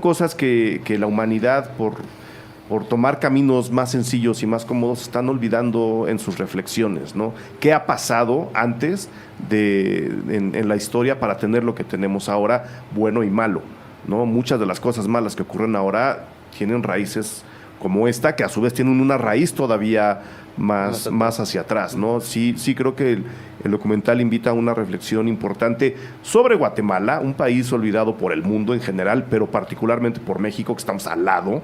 cosas que la humanidad, por tomar caminos más sencillos y más cómodos, están olvidando en sus reflexiones, ¿no? ¿Qué ha pasado antes en la historia para tener lo que tenemos ahora, bueno y malo, ¿no? Muchas de las cosas malas que ocurren ahora tienen raíces como esta, que a su vez tienen una raíz todavía más hacia atrás, ¿no? Sí creo que el documental invita a una reflexión importante sobre Guatemala, un país olvidado por el mundo en general, pero particularmente por México, que estamos al lado,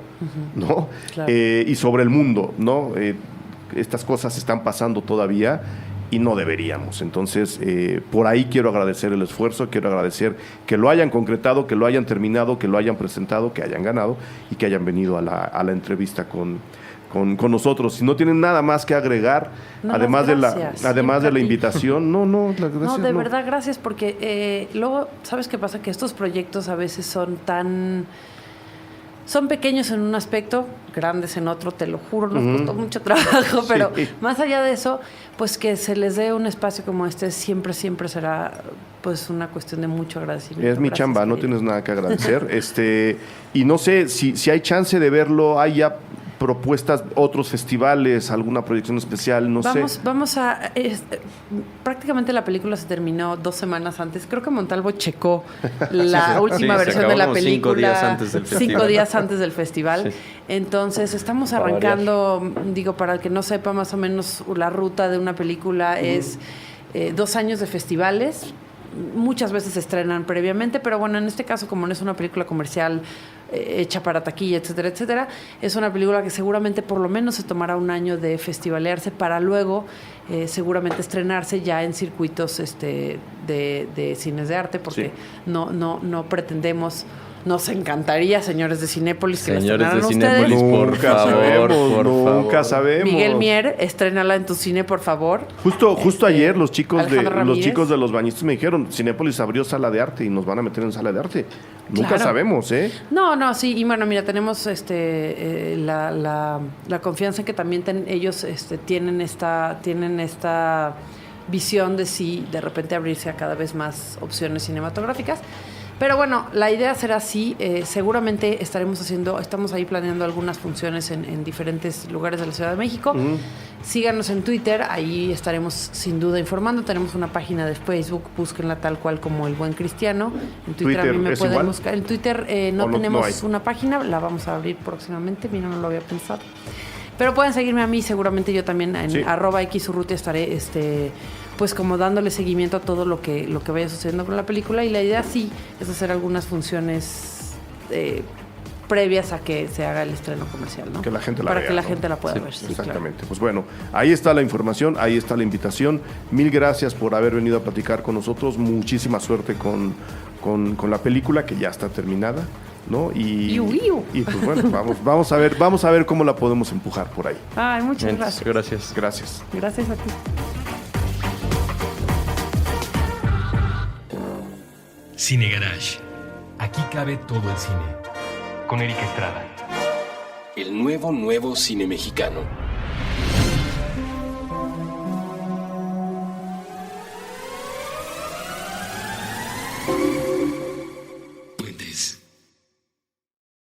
¿no? Claro. Y sobre el mundo, ¿no? Estas cosas están pasando todavía y no deberíamos. Entonces, por ahí quiero agradecer el esfuerzo, quiero agradecer que lo hayan concretado, que lo hayan terminado, que lo hayan presentado, que hayan ganado y que hayan venido a la entrevista con nosotros. Si no tienen nada más que agregar, No, además gracias. de la invitación, gracias. No, de verdad, gracias, porque luego, ¿sabes qué pasa? Que estos proyectos a veces son pequeños en un aspecto, grandes en otro, te lo juro, nos costó mucho trabajo, pero más allá de eso, pues que se les dé un espacio como este siempre será pues una cuestión de mucho agradecimiento. Es mi Gracias, chamba, no querido. tienes nada que agradecer. Y no sé si hay chance de verlo, hay ya propuestas, otros festivales, alguna proyección especial, no sé. Vamos a... prácticamente la película se terminó 2 semanas antes. Creo que Montalvo checó la última se versión acabó de la como 5 película. días antes del 5 festival. días antes del festival. Sí. Entonces, estamos arrancando, digo, para el que no sepa más o menos la ruta de una película es 2 años de festivales. Muchas veces se estrenan previamente, pero bueno, en este caso, como no es una película comercial hecha para taquilla, etcétera, etcétera, es una película que seguramente por lo menos se tomará 1 año de festivalearse para luego seguramente estrenarse ya en circuitos de cines de arte, porque no pretendemos. Nos encantaría, señores de Cinépolis, que la Señores de estrenaran ustedes. Cinépolis, Nunca sabemos. Miguel Mier, estrénala en tu cine, por favor. Justo ayer los chicos Alejandro de los bañistas me dijeron, Cinépolis abrió sala de arte y nos van a meter en sala de arte. Nunca Claro. sabemos, ¿eh? No, sí, y bueno, mira, tenemos la confianza en que también ellos tienen esta visión de sí, de repente abrirse a cada vez más opciones cinematográficas. Pero bueno, la idea será así. Seguramente estamos ahí planeando algunas funciones en diferentes lugares de la Ciudad de México. Síganos en Twitter, ahí estaremos sin duda informando. Tenemos una página de Facebook, búsquenla tal cual como El Buen Cristiano. En Twitter a mí me ¿es pueden igual? buscar. En Twitter no ¿O tenemos hay? una página, la vamos a abrir próximamente. Mira, no lo había pensado. Pero pueden seguirme a mí, seguramente yo también en Sí. @xurrutia estaré pues como dándole seguimiento a todo lo que vaya sucediendo con la película, y la idea sí es hacer algunas funciones previas a que se haga el estreno comercial, ¿no? Que la gente la para vea, que la ¿no? gente la pueda Sí, ver. Sí, Exactamente. Pues bueno, ahí está la información, ahí está la invitación. Mil gracias por haber venido a platicar con nosotros. Muchísima suerte con la película, que ya está terminada, ¿no? Y pues bueno, vamos a ver cómo la podemos empujar por ahí. Ay, muchas Entonces, gracias. gracias. Gracias a ti. Cine Garage. Aquí cabe todo el cine. Con Eric Estrada. El nuevo cine mexicano.